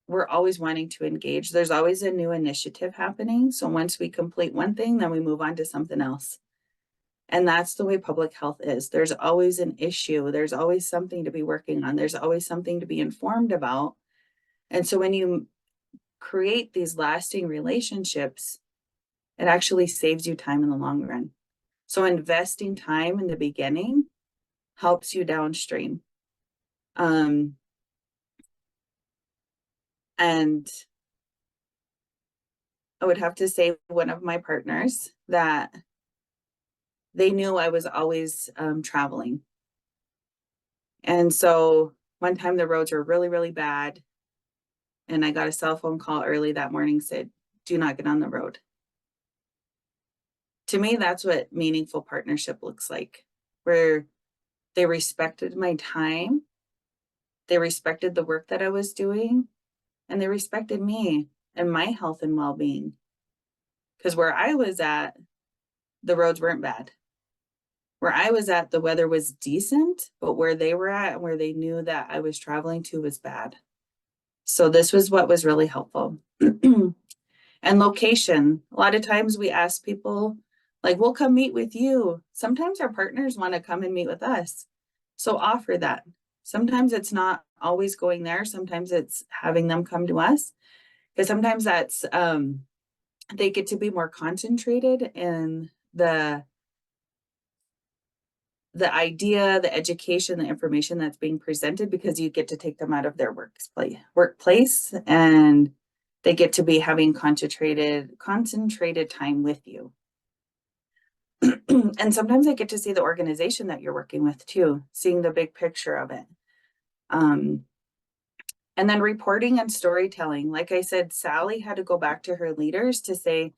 we're always wanting to engage. There's always a new initiative happening. So once we complete one thing, then we move on to something else. And that's the way public health is. There's always an issue. There's always something to be working on. There's always something to be informed about. And so when you create these lasting relationships, it actually saves you time in the long run. So investing time in the beginning helps you downstream. And I would have to say one of my partners that they knew I was always traveling. And so one time the roads were really, really bad. And I got a cell phone call early that morning, said, do not get on the road. To me, that's what meaningful partnership looks like, where they respected my time They respected the work that I was doing, and they respected me and my health and well-being. Because where I was at, the roads weren't bad. Where I was at, the weather was decent, but where they were at and where they knew that I was traveling to was bad. So this was what was really helpful. And location. A lot of times we ask people, like, we'll come meet with you. Sometimes our partners want to come and meet with us. So offer that. Sometimes it's not always going there. Sometimes it's having them come to us. Because sometimes that's they get to be more concentrated in the idea, the education, the information that's being presented, because you get to take them out of their workplace, and they get to be having concentrated time with you. And sometimes they get to see the organization that you're working with too, seeing the big picture of it. And then reporting and storytelling. Like I said, Sally had to go back to her leaders to say,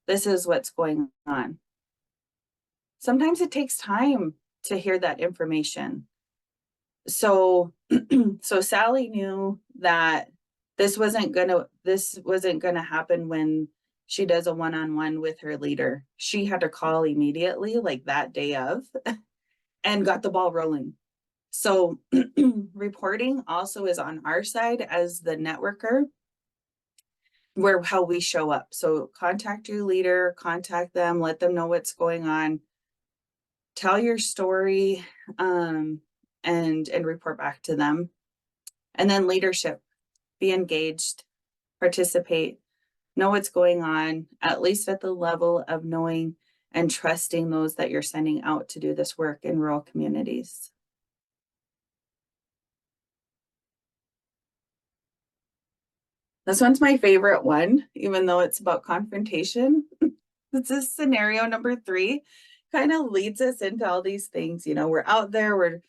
this is what's going on. Sometimes it takes time to hear that information. So Sally knew that this wasn't gonna happen when she does a one-on-one with her leader. She had to call immediately, like that day of, and got the ball rolling. So reporting also is on our side as the networker, where how we show up. So contact your leader, contact them, let them know what's going on, tell your story, and report back to them. And then leadership, be engaged, participate, know what's going on, at least at the level of knowing and trusting those that you're sending out to do this work in rural communities. This one's my favorite one, even though it's about confrontation. This is scenario number 3, kind of leads us into all these things. You know, we're out there, we're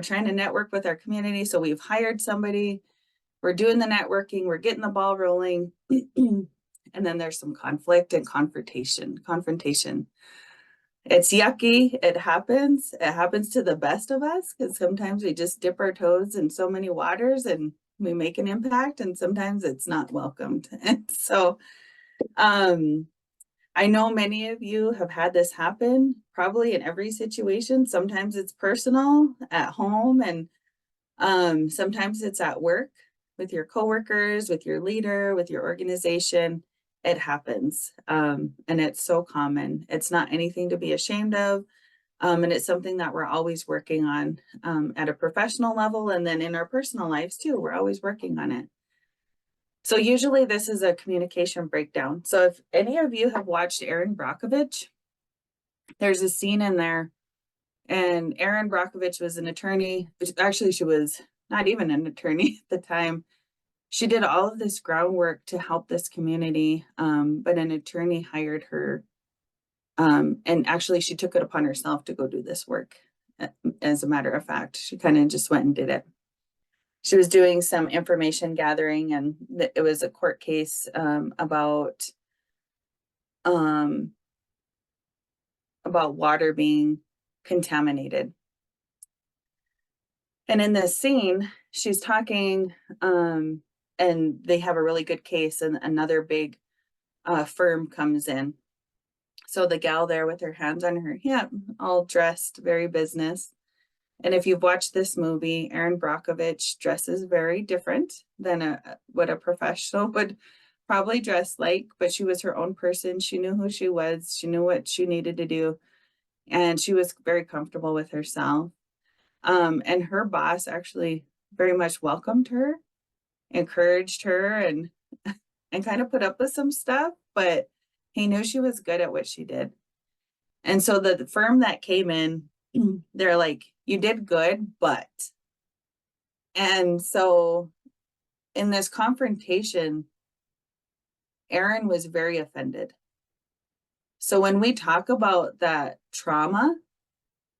trying to network with our community. So we've hired somebody, we're doing the networking, we're getting the ball rolling. And then there's some conflict and confrontation. It's yucky. It happens to the best of us, because sometimes we just dip our toes in so many waters and we make an impact, and sometimes it's not welcomed. And so I know many of you have had this happen, probably in every situation. Sometimes it's personal at home, and sometimes it's at work with your coworkers, with your leader, with your organization. It happens. And it's so common. It's not anything to be ashamed of. And it's something that we're always working on at a professional level. And then in our personal lives too, we're always working on it. So usually this is a communication breakdown. So if any of you have watched Erin Brockovich, there's a scene in there, and Erin Brockovich was an attorney. Actually, she was not even an attorney at the time. She did all of this groundwork to help this community, but an attorney hired her. And actually, she took it upon herself to go do this work. As a matter of fact, she kind of just went and did it. She was doing some information gathering, and it was a court case about water being contaminated. And in this scene, she's talking, and they have a really good case, and another big firm comes in. So the gal there with her hands on her hip, all dressed very business. And if you've watched this movie, Erin Brockovich dresses very different than what a professional would probably dress like, but she was her own person. She knew who she was. She knew what she needed to do. And she was very comfortable with herself. And her boss actually very much welcomed her, encouraged her, and kind of put up with some stuff, but he knew she was good at what she did. And so the firm that came in, they're like, you did good, but. And so in this confrontation, Erin was very offended. So when we talk about that trauma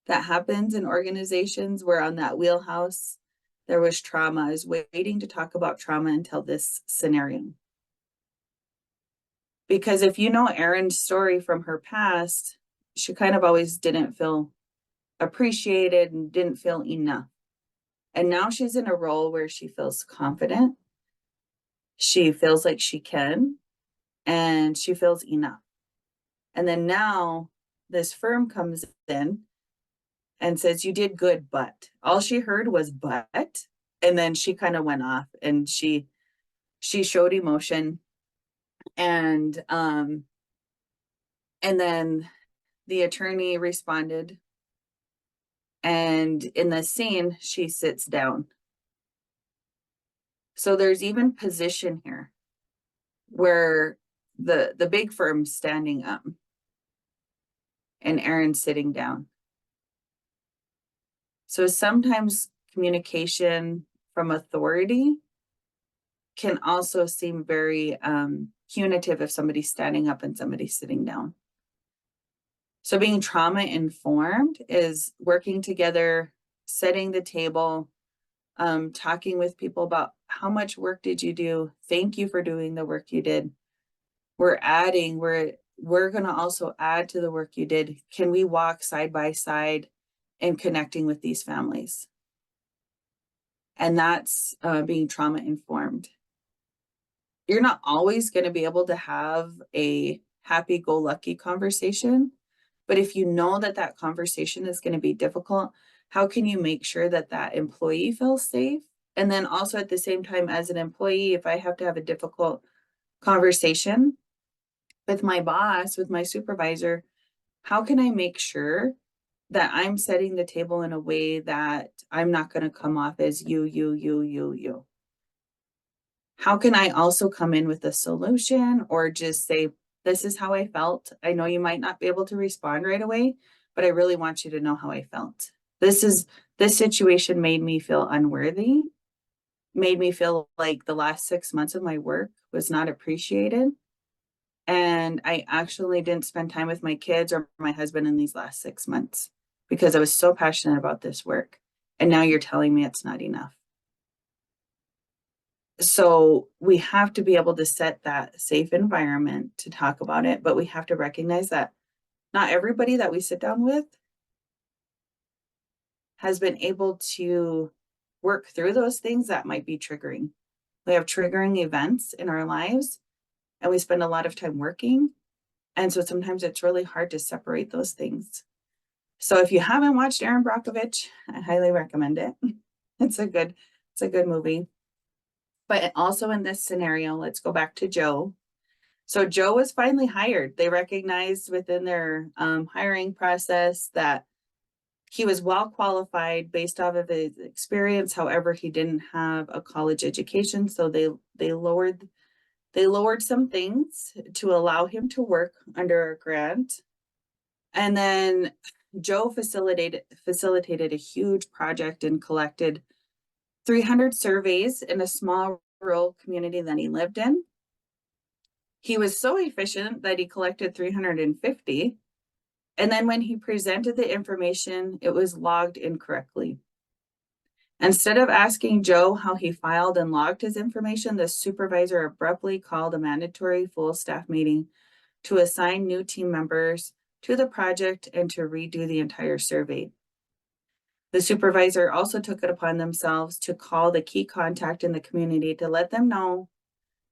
that happens in organizations, we're on that wheelhouse. There was trauma. I was waiting to talk about trauma until this scenario. Because if you know Erin's story from her past, she kind of always didn't feel appreciated and didn't feel enough. And now she's in a role where she feels confident. She feels like she can, and she feels enough. And then now this firm comes in and says, you did good, but all she heard was but. And then she kind of went off and she showed emotion. And and then the attorney responded. And in the scene, she sits down. So there's even position here where the big firm's standing up and Erin's sitting down. So sometimes communication from authority can also seem very punitive if somebody's standing up and somebody's sitting down. So being trauma informed is working together, setting the table, talking with people about how much work did you do? Thank you for doing the work you did. We're going to also add to the work you did. Can we walk side by side and connecting with these families? And that's being trauma informed. You're not always going to be able to have a happy-go-lucky conversation, but if you know that that conversation is going to be difficult, how can you make sure that that employee feels safe? And then also at the same time, as an employee, if I have to have a difficult conversation with my boss, with my supervisor, how can I make sure that I'm setting the table in a way that I'm not going to come off as you? How can I also come in with a solution or just say, this is how I felt. I know you might not be able to respond right away, but I really want you to know how I felt. This situation made me feel unworthy, made me feel like the last 6 months of my work was not appreciated. And I actually didn't spend time with my kids or my husband in these last 6 months because I was so passionate about this work. And now you're telling me it's not enough. So we have to be able to set that safe environment to talk about it, but we have to recognize that not everybody that we sit down with has been able to work through those things that might be triggering. We have triggering events in our lives and we spend a lot of time working. And so sometimes it's really hard to separate those things. So if you haven't watched Erin Brockovich, I highly recommend it. It's a good movie. But also in this scenario, let's go back to Joe. So Joe was finally hired. They recognized within their hiring process that he was well qualified based off of his experience. However, he didn't have a college education, so they lowered some things to allow him to work under a grant. And then Joe facilitated a huge project and collected 300 surveys in a small rural community that he lived in. He was so efficient that he collected 350. And then when he presented the information, it was logged incorrectly. Instead of asking Joe how he filed and logged his information, the supervisor abruptly called a mandatory full staff meeting to assign new team members to the project and to redo the entire survey. The supervisor also took it upon themselves to call the key contact in the community to let them know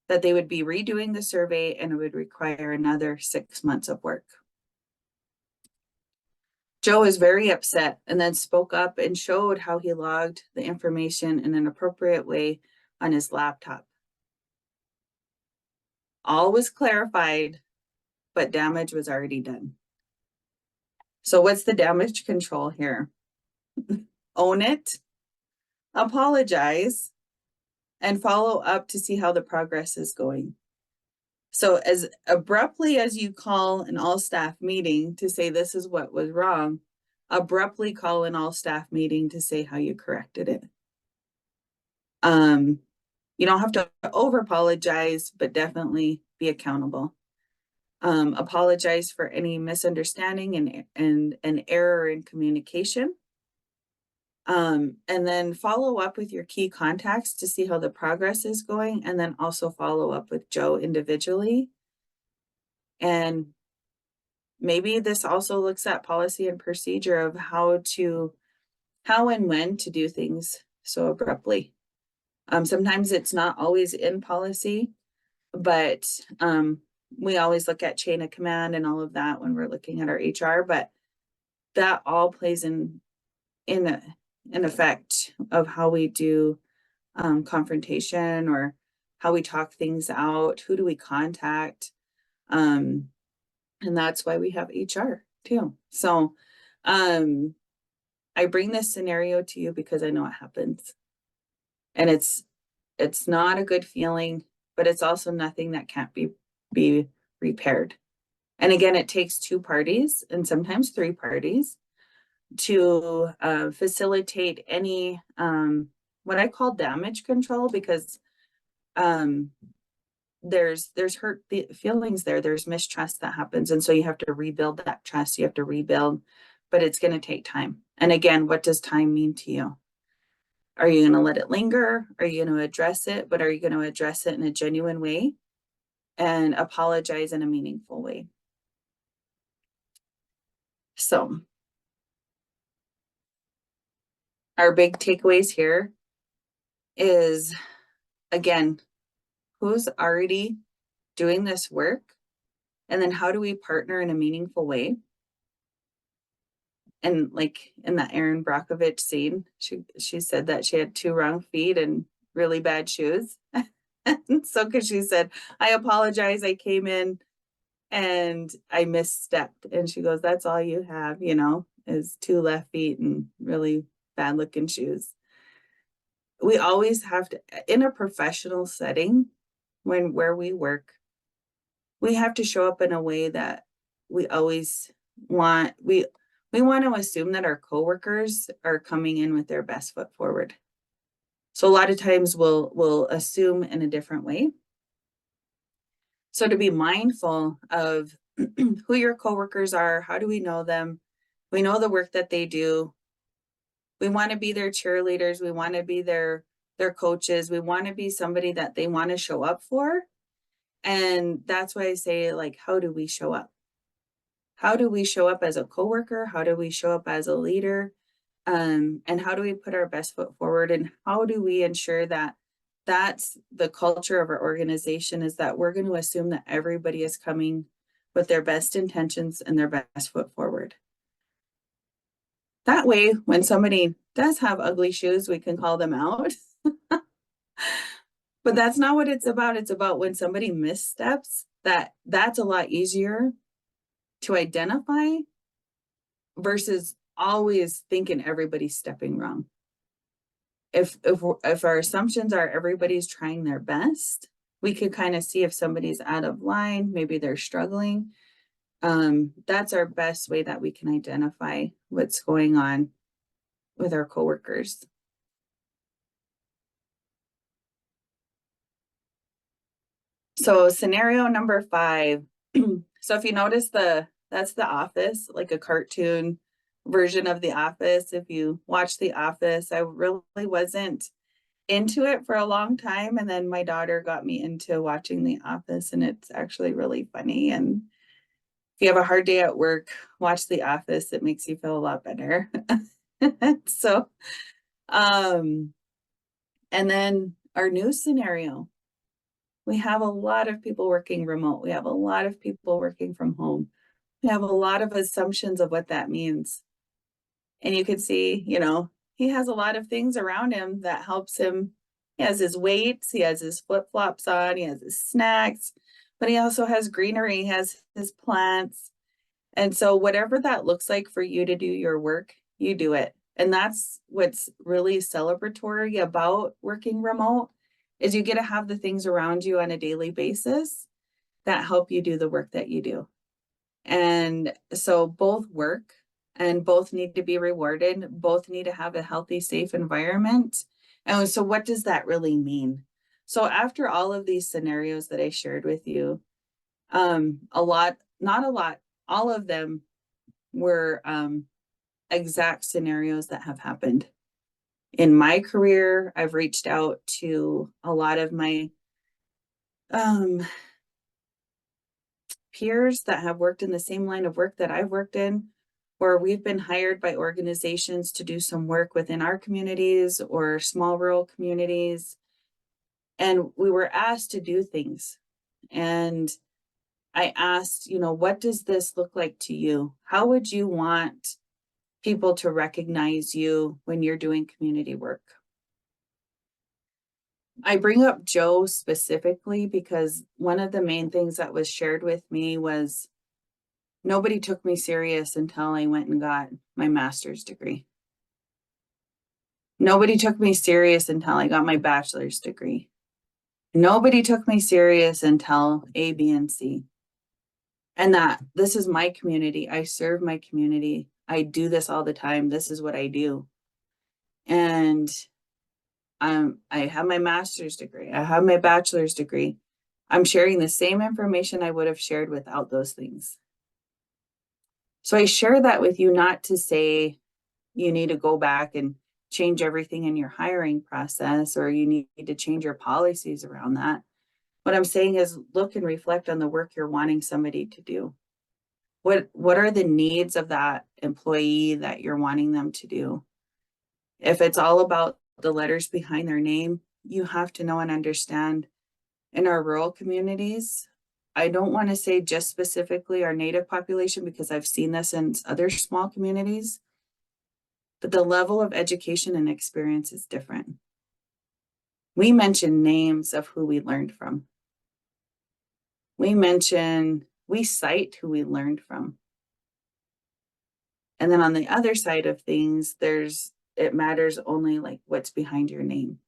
that they would be redoing the survey and it would require another 6 months of work. Joe was very upset and then spoke up and showed how he logged the information in an appropriate way on his laptop. All was clarified, but damage was already done. So what's the damage control here? Own it, apologize, and follow up to see how the progress is going. So as abruptly as you call an all-staff meeting to say this is what was wrong, abruptly call an all-staff meeting to say how you corrected it. You don't have to over apologize, but definitely be accountable. Apologize for any misunderstanding and an error in communication. And then follow up with your key contacts to see how the progress is going, and then also follow up with Joe individually. And maybe this also looks at policy and procedure of how and when to do things so abruptly. Sometimes it's not always in policy, but we always look at chain of command and all of that when we're looking at our HR, but that all plays in an effect of how we do confrontation or how we talk things out, who do we contact, and that's why we have HR too. So I bring this scenario to you because I know it happens, and it's not a good feeling, but it's also nothing that can't be repaired. And again, it takes two parties and sometimes three parties to facilitate any what I call damage control, because um, there's hurt feelings there, there's mistrust that happens, and so you have to rebuild that trust. You have to rebuild, but it's going to take time. And again, what does time mean to you? Are you going to let it linger? Are you going to address it? But are you going to address it in a genuine way and apologize in a meaningful way? So our big takeaways here is, again, who's already doing this work? And then how do we partner in a meaningful way? And like in that Erin Brockovich scene, she said that she had two wrong feet and really bad shoes. And so, because she said, I apologize, I came in and I misstepped. And she goes, that's all you have, is two left feet and really bad looking shoes. We always have to, in a professional setting, where we work, we have to show up in a way that we always want, we want to assume that our coworkers are coming in with their best foot forward. So a lot of times we'll assume in a different way. So to be mindful of who your coworkers are, how do we know them? We know the work that they do. We want to be their cheerleaders. We want to be their coaches. We want to be somebody that they want to show up for. And that's why I say, like, how do we show up? How do we show up as a coworker? How do we show up as a leader? And how do we put our best foot forward? And how do we ensure that that's the culture of our organization, is that we're going to assume that everybody is coming with their best intentions and their best foot forward. That way, when somebody does have ugly shoes, we can call them out. But that's not what it's about. It's about when somebody missteps, that's a lot easier to identify versus always thinking everybody's stepping wrong. If our assumptions are everybody's trying their best, we could kind of see if somebody's out of line, maybe they're struggling. That's our best way that we can identify what's going on with our coworkers. So scenario number 5. So if you notice that's The Office, like a cartoon version of The Office. If you watch The Office, I really wasn't into it for a long time. And then my daughter got me into watching The Office, and it's actually really funny. And if you have a hard day at work, watch The Office. It makes you feel a lot better. So, and then our new scenario, we have a lot of people working remote. We have a lot of people working from home. We have a lot of assumptions of what that means. And you can see, he has a lot of things around him that helps him. He has his weights, he has his flip-flops on, he has his snacks, but he also has greenery, he has his plants. And so whatever that looks like for you to do your work, you do it. And that's what's really celebratory about working remote, is you get to have the things around you on a daily basis that help you do the work that you do. And so both work and both need to be rewarded. Both need to have a healthy, safe environment. And so what does that really mean? So after all of these scenarios that I shared with you, all of them were exact scenarios that have happened. In my career, I've reached out to a lot of my peers that have worked in the same line of work that I've worked in, or we've been hired by organizations to do some work within our communities or small rural communities. And we were asked to do things. And I asked, what does this look like to you? How would you want people to recognize you when you're doing community work? I bring up Joe specifically because one of the main things that was shared with me was nobody took me serious until I went and got my master's degree. Nobody took me serious until I got my bachelor's degree. Nobody took me serious until A, B, and C. And that this is my community. I serve my community. I do this all the time. This is what I do. And I have my master's degree. I have my bachelor's degree. I'm sharing the same information I would have shared without those things. So I share that with you not to say you need to go back and change everything in your hiring process or you need to change your policies around that. What I'm saying is look and reflect on the work you're wanting somebody to do. What are the needs of that employee that you're wanting them to do? If it's all about the letters behind their name, you have to know and understand in our rural communities. I don't want to say just specifically our Native population because I've seen this in other small communities, but the level of education and experience is different. We mention names of who we learned from. We cite who we learned from. And then on the other side of things, it matters only like what's behind your name,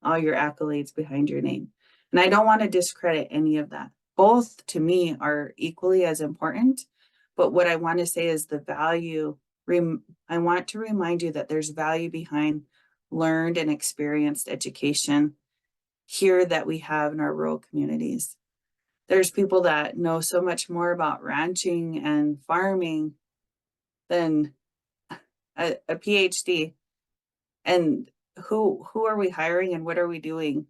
all your accolades behind your name. And I don't want to discredit any of that. Both to me are equally as important. But what I want to say is the value. I want to remind you that there's value behind learned and experienced education here that we have in our rural communities. There's people that know so much more about ranching and farming than a PhD. And who are we hiring and what are we doing?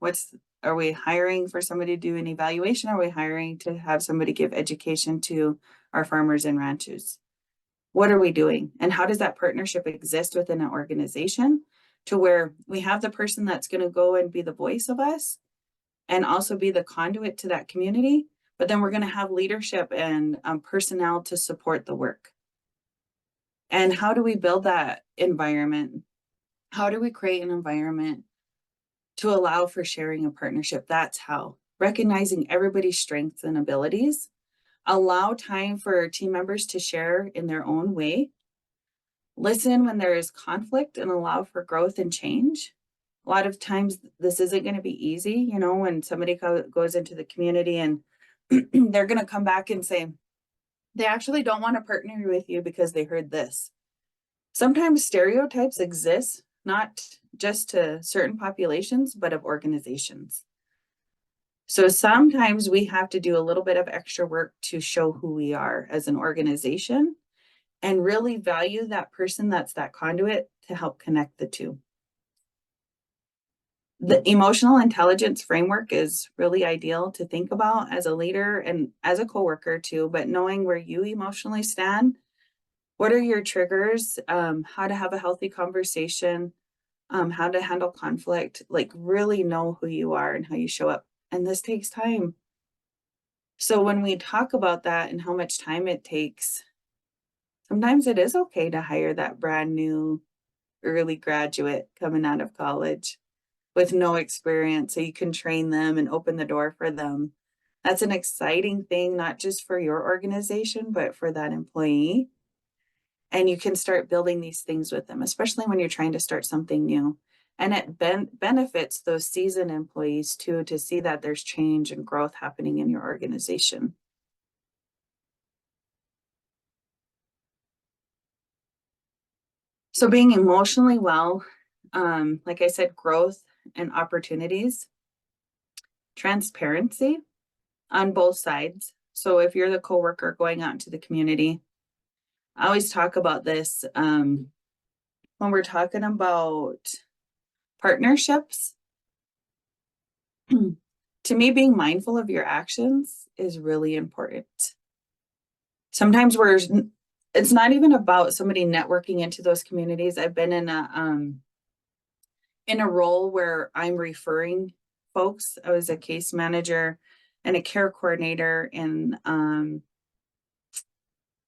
Are we hiring for somebody to do an evaluation? Are we hiring to have somebody give education to our farmers and ranchers? What are we doing? And how does that partnership exist within an organization to where we have the person that's going to go and be the voice of us and also be the conduit to that community, but then we're going to have leadership and personnel to support the work. And how do we build that environment? How do we create an environment to allow for sharing and partnership? That's how. Recognizing everybody's strengths and abilities, allow time for team members to share in their own way, listen when there is conflict and allow for growth and change. A lot of times this isn't going to be easy, when somebody goes into the community and they're going to come back and say, they actually don't want to partner with you because they heard this. Sometimes stereotypes exist, not just to certain populations, but of organizations. So sometimes we have to do a little bit of extra work to show who we are as an organization and really value that person that's that conduit to help connect the two. The emotional intelligence framework is really ideal to think about as a leader and as a coworker too, but knowing where you emotionally stand, what are your triggers, how to have a healthy conversation, how to handle conflict, like really know who you are and how you show up. And this takes time. So when we talk about that and how much time it takes, sometimes it is okay to hire that brand new early graduate coming out of college with no experience so you can train them and open the door for them. That's an exciting thing, not just for your organization, but for that employee. And you can start building these things with them, especially when you're trying to start something new. And it benefits those seasoned employees too, to see that there's change and growth happening in your organization. So being emotionally well, like I said, growth and opportunities, transparency on both sides. So if you're the coworker going out into the community, I always talk about this when we're talking about partnerships. To me, being mindful of your actions is really important. Sometimes it's not even about somebody networking into those communities. I've been in a role where I'm referring folks. I was a case manager and a care coordinator in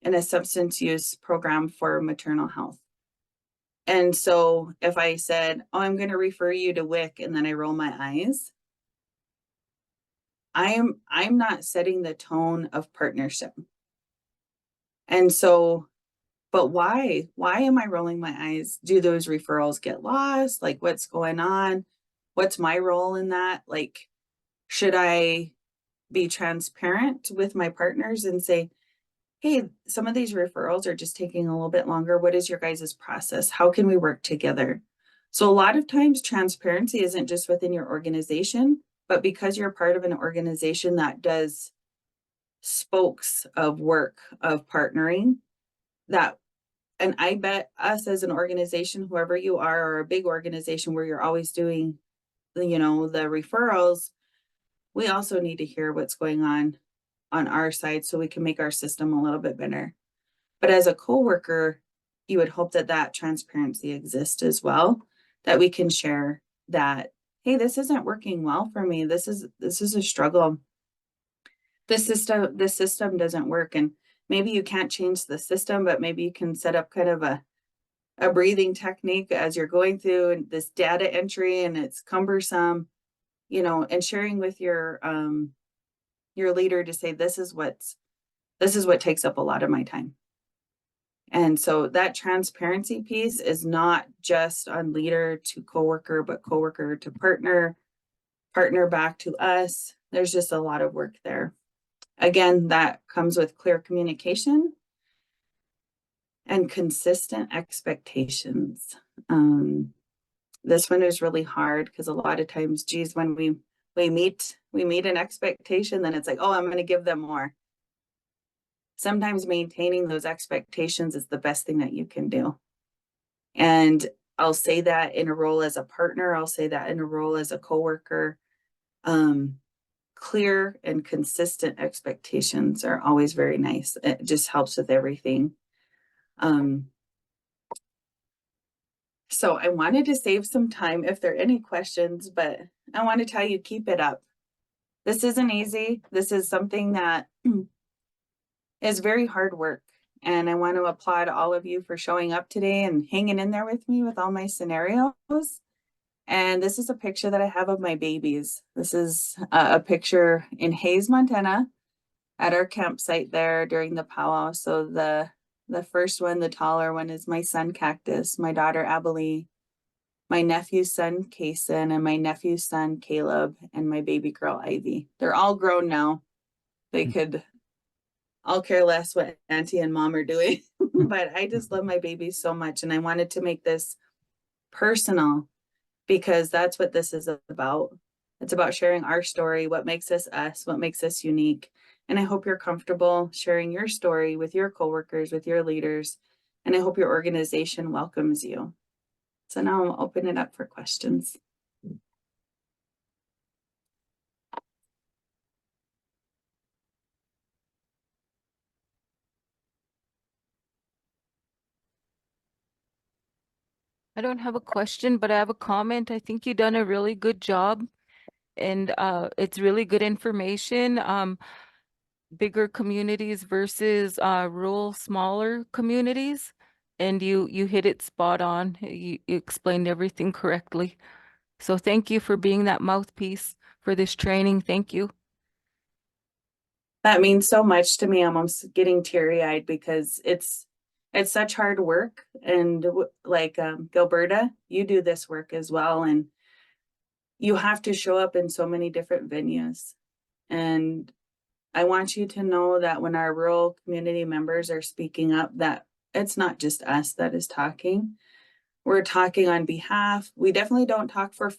a substance use program for maternal health. And so if I said, oh, I'm going to refer you to WIC, and then I roll my eyes, I'm not setting the tone of partnership. And so, but why? Why am I rolling my eyes? Do those referrals get lost? Like, what's going on? What's my role in that? Like, should I be transparent with my partners and say, hey, some of these referrals are just taking a little bit longer. What is your guys' process? How can we work together? So a lot of times transparency isn't just within your organization, but because you're part of an organization that does spokes of work of partnering, that, and I bet us as an organization, whoever you are, or a big organization where you're always doing, the referrals, we also need to hear what's going on our side so we can make our system a little bit better. But as a coworker, you would hope that that transparency exists as well, that we can share that, hey, this isn't working well for me. This is a struggle. The system doesn't work. And maybe you can't change the system, but maybe you can set up kind of a breathing technique as you're going through this data entry, and it's cumbersome, and sharing with your leader to say, this is what takes up a lot of my time. And so that transparency piece is not just on leader to coworker, but coworker to partner, partner back to us. There's just a lot of work there. Again, that comes with clear communication and consistent expectations. This one is really hard because a lot of times, geez, when we meet an expectation, then it's like, oh, I'm going to give them more. Sometimes maintaining those expectations is the best thing that you can do. And I'll say that in a role as a partner, I'll say that in a role as a coworker. Clear and consistent expectations are always very nice. It just helps with everything. So I wanted to save some time if there are any questions, but I want to tell you, keep it up. This isn't easy. This is something that is very hard work. And I want to applaud all of you for showing up today and hanging in there with me with all my scenarios. And this is a picture that I have of my babies. This is a picture in Hayes, Montana, at our campsite there during the powwow. So the first one, the taller one, is my son Cactus, my daughter Abelie, my nephew's son Kason, and my nephew's son Caleb, and my baby girl Ivy. They're all grown now. They could all care less what auntie and mom are doing, but I just love my babies so much, and I wanted to make this personal because that's what this is about. It's about sharing our story, what makes us us, what makes us unique. And I hope you're comfortable sharing your story with your coworkers, with your leaders, and I hope your organization welcomes you. So now I'll open it up for questions. I don't have a question, but I have a comment. I think you've done a really good job, and it's really good information. Bigger communities versus rural, smaller communities, and you hit it spot on. You explained everything correctly. So thank you for being that mouthpiece for this training. Thank you. That means so much to me. I'm almost getting teary-eyed because it's such hard work. And like Gilberta, you do this work as well. And you have to show up in so many different venues. And I want you to know that when our rural community members are speaking up, that it's not just us that is talking. We're talking on behalf. We definitely don't talk for,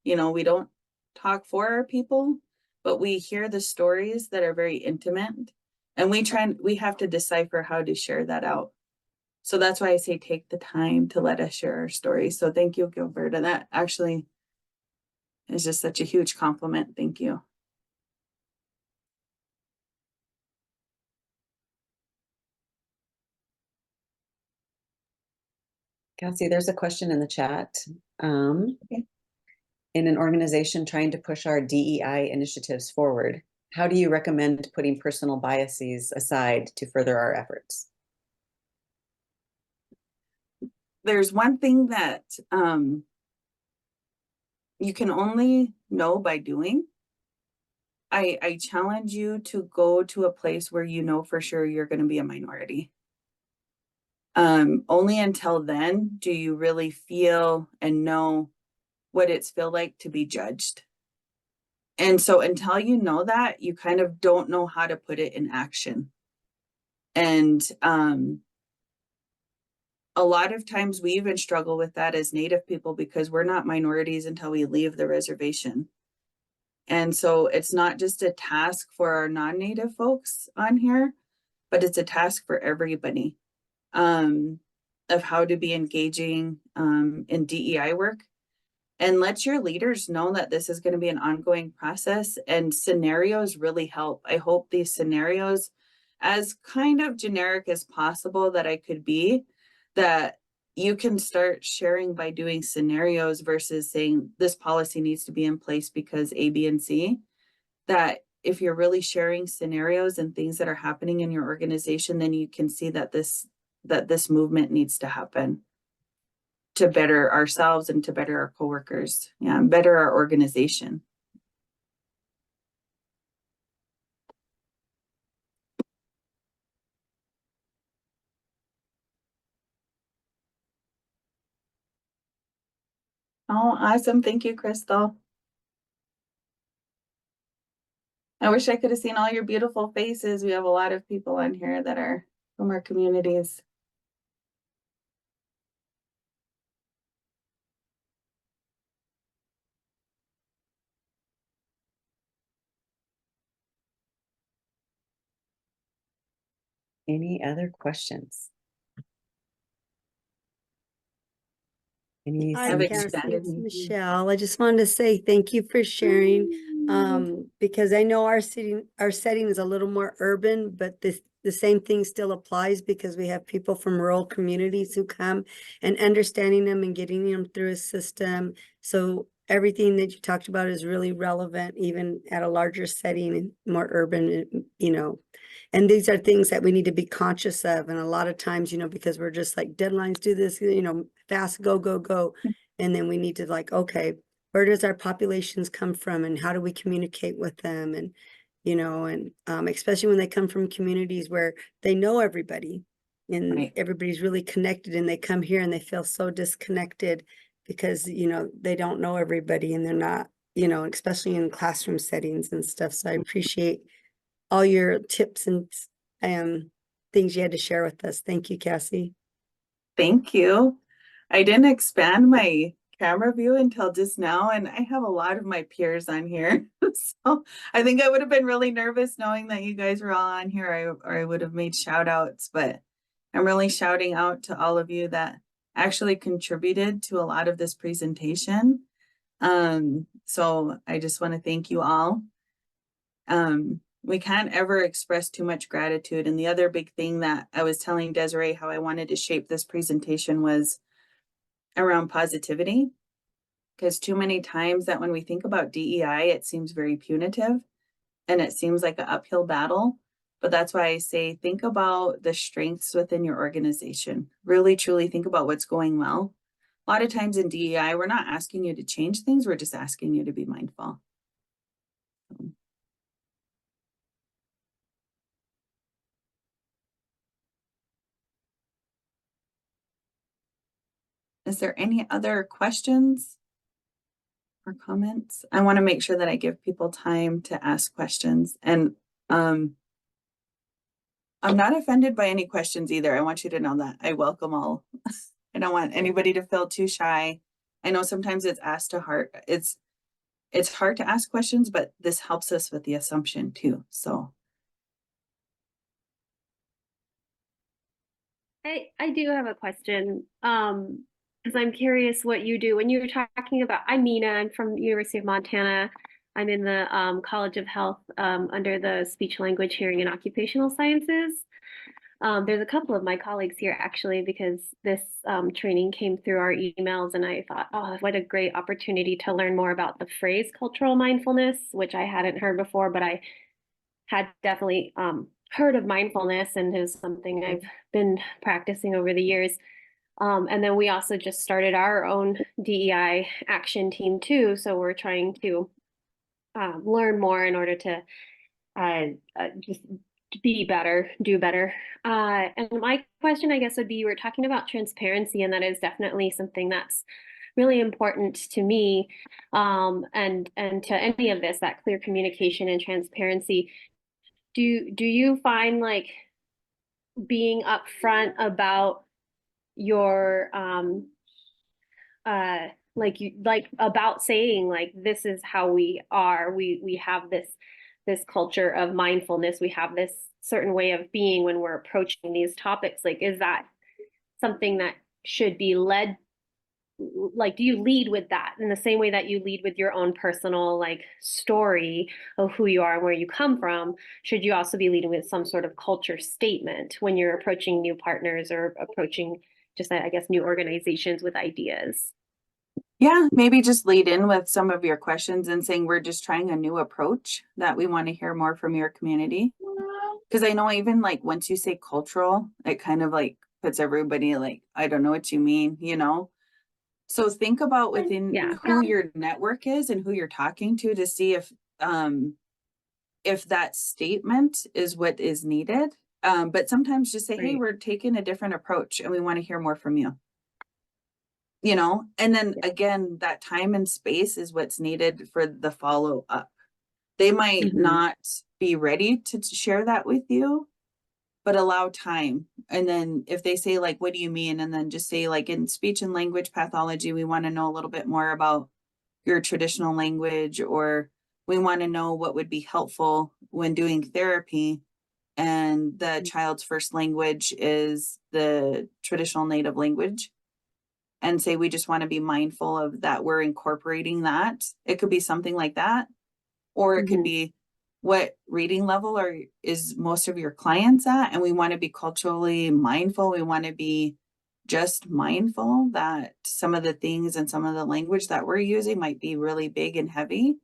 we don't talk for our people, but we hear the stories that are very intimate, and we have to decipher how to share that out. So that's why I say take the time to let us share our stories. So thank you, Gilberta. That actually is just such a huge compliment. Thank you. Cassie, there's a question in the chat. Okay. In an organization trying to push our DEI initiatives forward, how do you recommend putting personal biases aside to further our efforts? There's one thing that you can only know by doing. I challenge you to go to a place where you know for sure you're going to be a minority. Only until then do you really feel and know what it's feel like to be judged. And so until you know that, you kind of don't know how to put it in action. And a lot of times we even struggle with that as Native people because we're not minorities until we leave the reservation. And so it's not just a task for our non-Native folks on here, but it's a task for everybody of how to be engaging in DEI work. And let your leaders know that this is going to be an ongoing process, and scenarios really help. I hope these scenarios, as kind of generic as possible that I could be, that you can start sharing by doing scenarios versus saying this policy needs to be in place because A, B, and C. That if you're really sharing scenarios and things that are happening in your organization, then you can see that this movement needs to happen to better ourselves and to better our coworkers, yeah, and better our organization. Oh, awesome. Thank you, Crystal. I wish I could have seen all your beautiful faces. We have a lot of people on here that are from our communities. Any other questions? Any Hi, Have Cassie, expanded it's me. Michelle. I just wanted to say thank you for sharing. Because I know our setting is a little more urban, but the same thing still applies because we have people from rural communities who come, and understanding them and getting them through a system. So everything that you talked about is really relevant, even at a larger setting and more urban, and these are things that we need to be conscious of. And a lot of times, because we're just like deadlines, do this, fast, go, go, go. And then we need to okay, where does our populations come from and how do we communicate with them? And, especially when they come from communities where they know everybody and Right. everybody's really connected, and they come here and they feel so disconnected because, they don't know everybody, and they're not, especially in classroom settings and stuff. So I appreciate all your tips and things you had to share with us. Thank you, Cassie. Thank you. I didn't expand my camera view until just now, and I have a lot of my peers on here. So I think I would have been really nervous knowing that you guys were all on here, or I would have made shout outs, but I'm really shouting out to all of you that actually contributed to a lot of this presentation. So I just want to thank you all. We can't ever express too much gratitude. And the other big thing that I was telling Desiree how I wanted to shape this presentation was around positivity. Because too many times that when we think about DEI, it seems very punitive and it seems like an uphill battle. But that's why I say, think about the strengths within your organization. Really, truly think about what's going well. A lot of times in DEI, we're not asking you to change things. We're just asking you to be mindful. Is there any other questions or comments? I want to make sure that I give people time to ask questions. And I'm not offended by any questions either. I want you to know that. I welcome all. I don't want anybody to feel too shy. I know sometimes it's asked to heart. It's hard to ask questions, but this helps us with the assumption too. So I do have a question. Because I'm curious what you do when you were talking about, I'm Nina, I'm from University of Montana. I'm in the College of Health under the Speech Language Hearing and Occupational Sciences. There's a couple of my colleagues here actually, because this training came through our emails, and I thought, oh, what a great opportunity to learn more about the phrase cultural mindfulness, which I hadn't heard before, but I had definitely heard of mindfulness, and is something I've been practicing over the years. And then we also just started our own DEI action team too. So we're trying to learn more in order to just be better, do better. And my question, I guess, would be, you were talking about transparency, and that is definitely something that's really important to me, and to any of this, that clear communication and transparency. Do you find like being upfront about your like you like about saying like, this is how we are, we have this culture of mindfulness, we have this certain way of being when we're approaching these topics, like, is that something that should be led, like, do you lead with that in the same way that you lead with your own personal like story of who you are and where you come from? Should you also be leading with some sort of culture statement when you're approaching new partners or approaching just, I guess, new organizations with ideas? Yeah, maybe just lead in with some of your questions and saying, we're just trying a new approach that we want to hear more from your community. Because I know even like once you say cultural, it kind of like puts everybody like, I don't know what you mean, you know? So think about within who your network is and who you're talking to see if that statement is what is needed. But sometimes just say, hey, we're taking a different approach and we want to hear more from you. You know, and then again, that time and space is what's needed for the follow up. They might not be ready to share that with you, but allow time. And then if they say like, what do you mean? And then just say like, in speech and language pathology, we want to know a little bit more about your traditional language, or we want to know what would be helpful when doing therapy. And the child's first language is the traditional native language. And say, we just want to be mindful of that. We're incorporating that. It could be something like that. Or it could be, what reading level is most of your clients at? And we want to be culturally mindful. We want to be just mindful that some of the things and some of the language that we're using might be really big and heavy.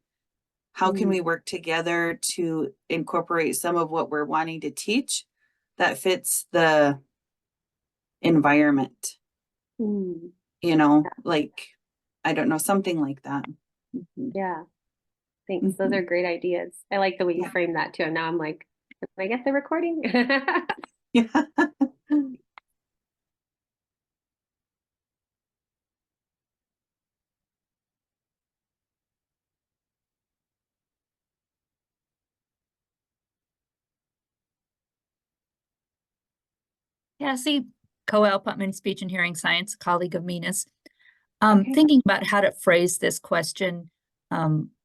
How can we work together to incorporate some of what we're wanting to teach that fits the environment? You know, like, I don't know, something like that. Yeah. Thanks. Those are great ideas. I like the way you frame that too. And now I'm like, can I get the recording? Yeah. Cassie Coel Putman, Speech and Hearing Science, colleague of Mina's. Thinking about how to phrase this question,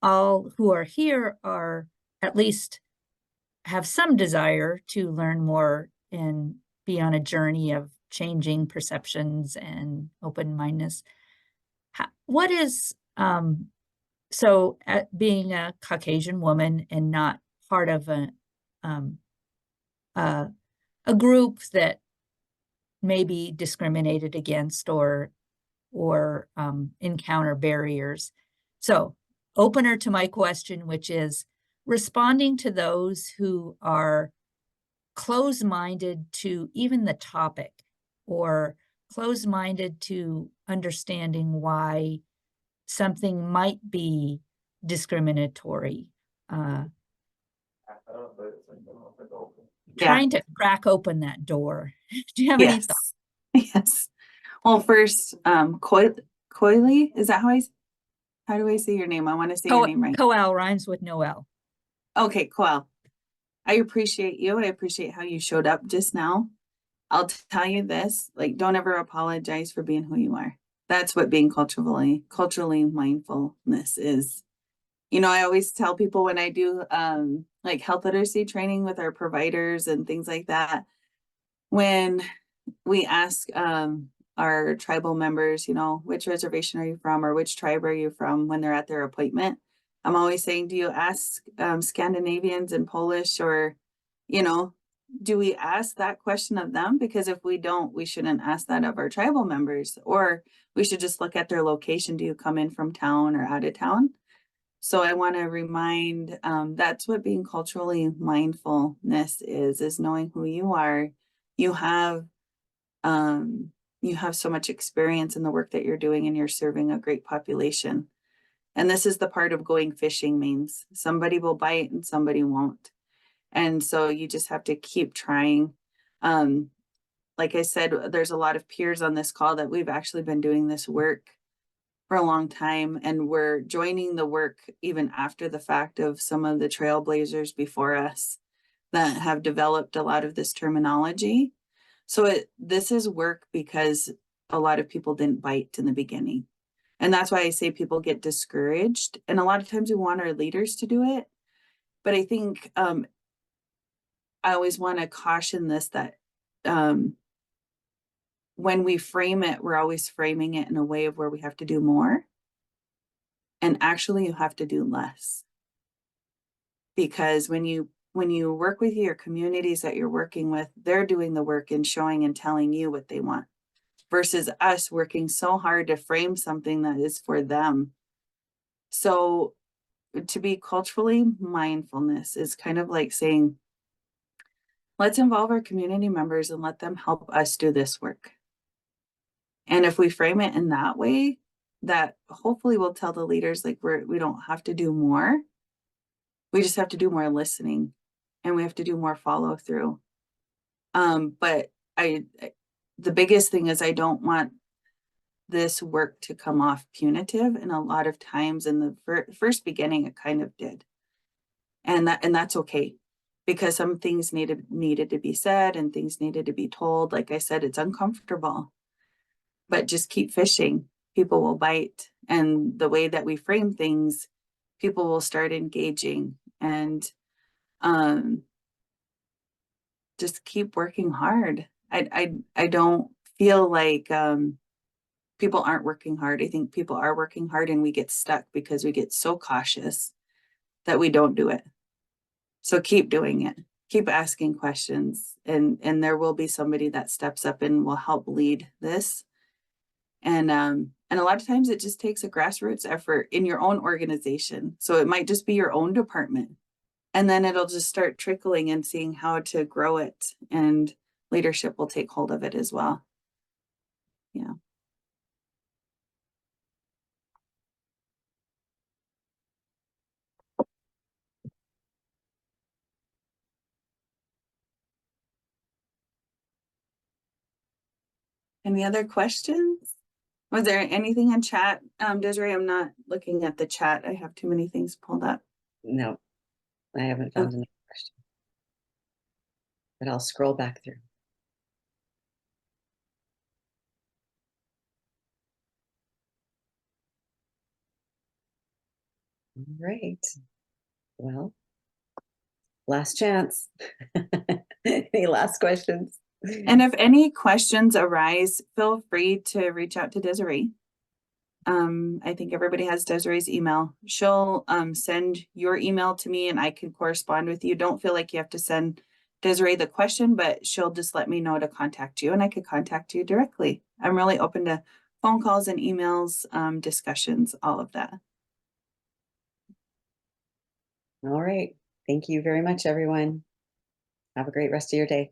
all who are here are at least have some desire to learn more and be on a journey of changing perceptions and open-mindedness. What is, so being a Caucasian woman and not part of a group that may be discriminated against or encounter barriers. So opener to my question, which is responding to those who are closed-minded to even the topic or closed-minded to understanding why something might be discriminatory. Trying to crack open that door. Do you have any thoughts? Yes. Well, first, Coily, is that how do I say your name? I want to say your name right. Coel rhymes with Noel. Okay, Coel. I appreciate you. I appreciate how you showed up just now. I'll tell you this, like, don't ever apologize for being who you are. That's what being culturally mindfulness is. You know, I always tell people when I do like health literacy training with our providers and things like that, when we ask our tribal members, you know, which reservation are you from or which tribe are you from when they're at their appointment, I'm always saying, do you ask Scandinavians and Polish or, you know, do we ask that question of them? Because if we don't, we shouldn't ask that of our tribal members, or we should just look at their location. Do you come in from town or out of town? So I want to remind, that's what being culturally mindfulness is knowing who you are. You have so much experience in the work that you're doing, and you're serving a great population. And this is the part of going fishing means somebody will bite and somebody won't. And so you just have to keep trying. Like I said, there's a lot of peers on this call that we've actually been doing this work for a long time, and we're joining the work even after the fact of some of the trailblazers before us that have developed a lot of this terminology. So this is work because a lot of people didn't bite in the beginning. And that's why I say people get discouraged. And a lot of times we want our leaders to do it. But I think I always want to caution this, that when we frame it, we're always framing it in a way of where we have to do more. And actually you have to do less. Because when you work with your communities that you're working with, they're doing the work and showing and telling you what they want, versus us working so hard to frame something that is for them. So to be culturally mindfulness is kind of like saying, let's involve our community members and let them help us do this work. And if we frame it in that way, that hopefully will tell the leaders, like, we don't have to do more. We just have to do more listening, and we have to do more follow through. But the biggest thing is I don't want this work to come off punitive. And a lot of times in the first beginning, it kind of did. And that's okay, because some things needed to be said and things needed to be told. Like I said, it's uncomfortable, but just keep fishing. People will bite. And the way that we frame things, people will start engaging, and just keep working hard. I don't feel like people aren't working hard. I think people are working hard, and we get stuck because we get so cautious that we don't do it. So keep doing it. Keep asking questions, and there will be somebody that steps up and will help lead this. And a lot of times it just takes a grassroots effort in your own organization. So it might just be your own department, and then it'll just start trickling and seeing how to grow it, and leadership will take hold of it as well. Yeah. Any other questions? Was there anything in chat? Desiree, I'm not looking at the chat. I have too many things pulled up. No, I haven't found any question, but I'll scroll back through. All right. Well, last chance. Any last questions? And if any questions arise, feel free to reach out to Desiree. I think everybody has Desiree's email. She'll send your email to me, and I can correspond with you. Don't feel like you have to send Desiree the question, but she'll just let me know to contact you, and I could contact you directly. I'm really open to phone calls and emails, discussions, all of that. All right. Thank you very much, everyone. Have a great rest of your day.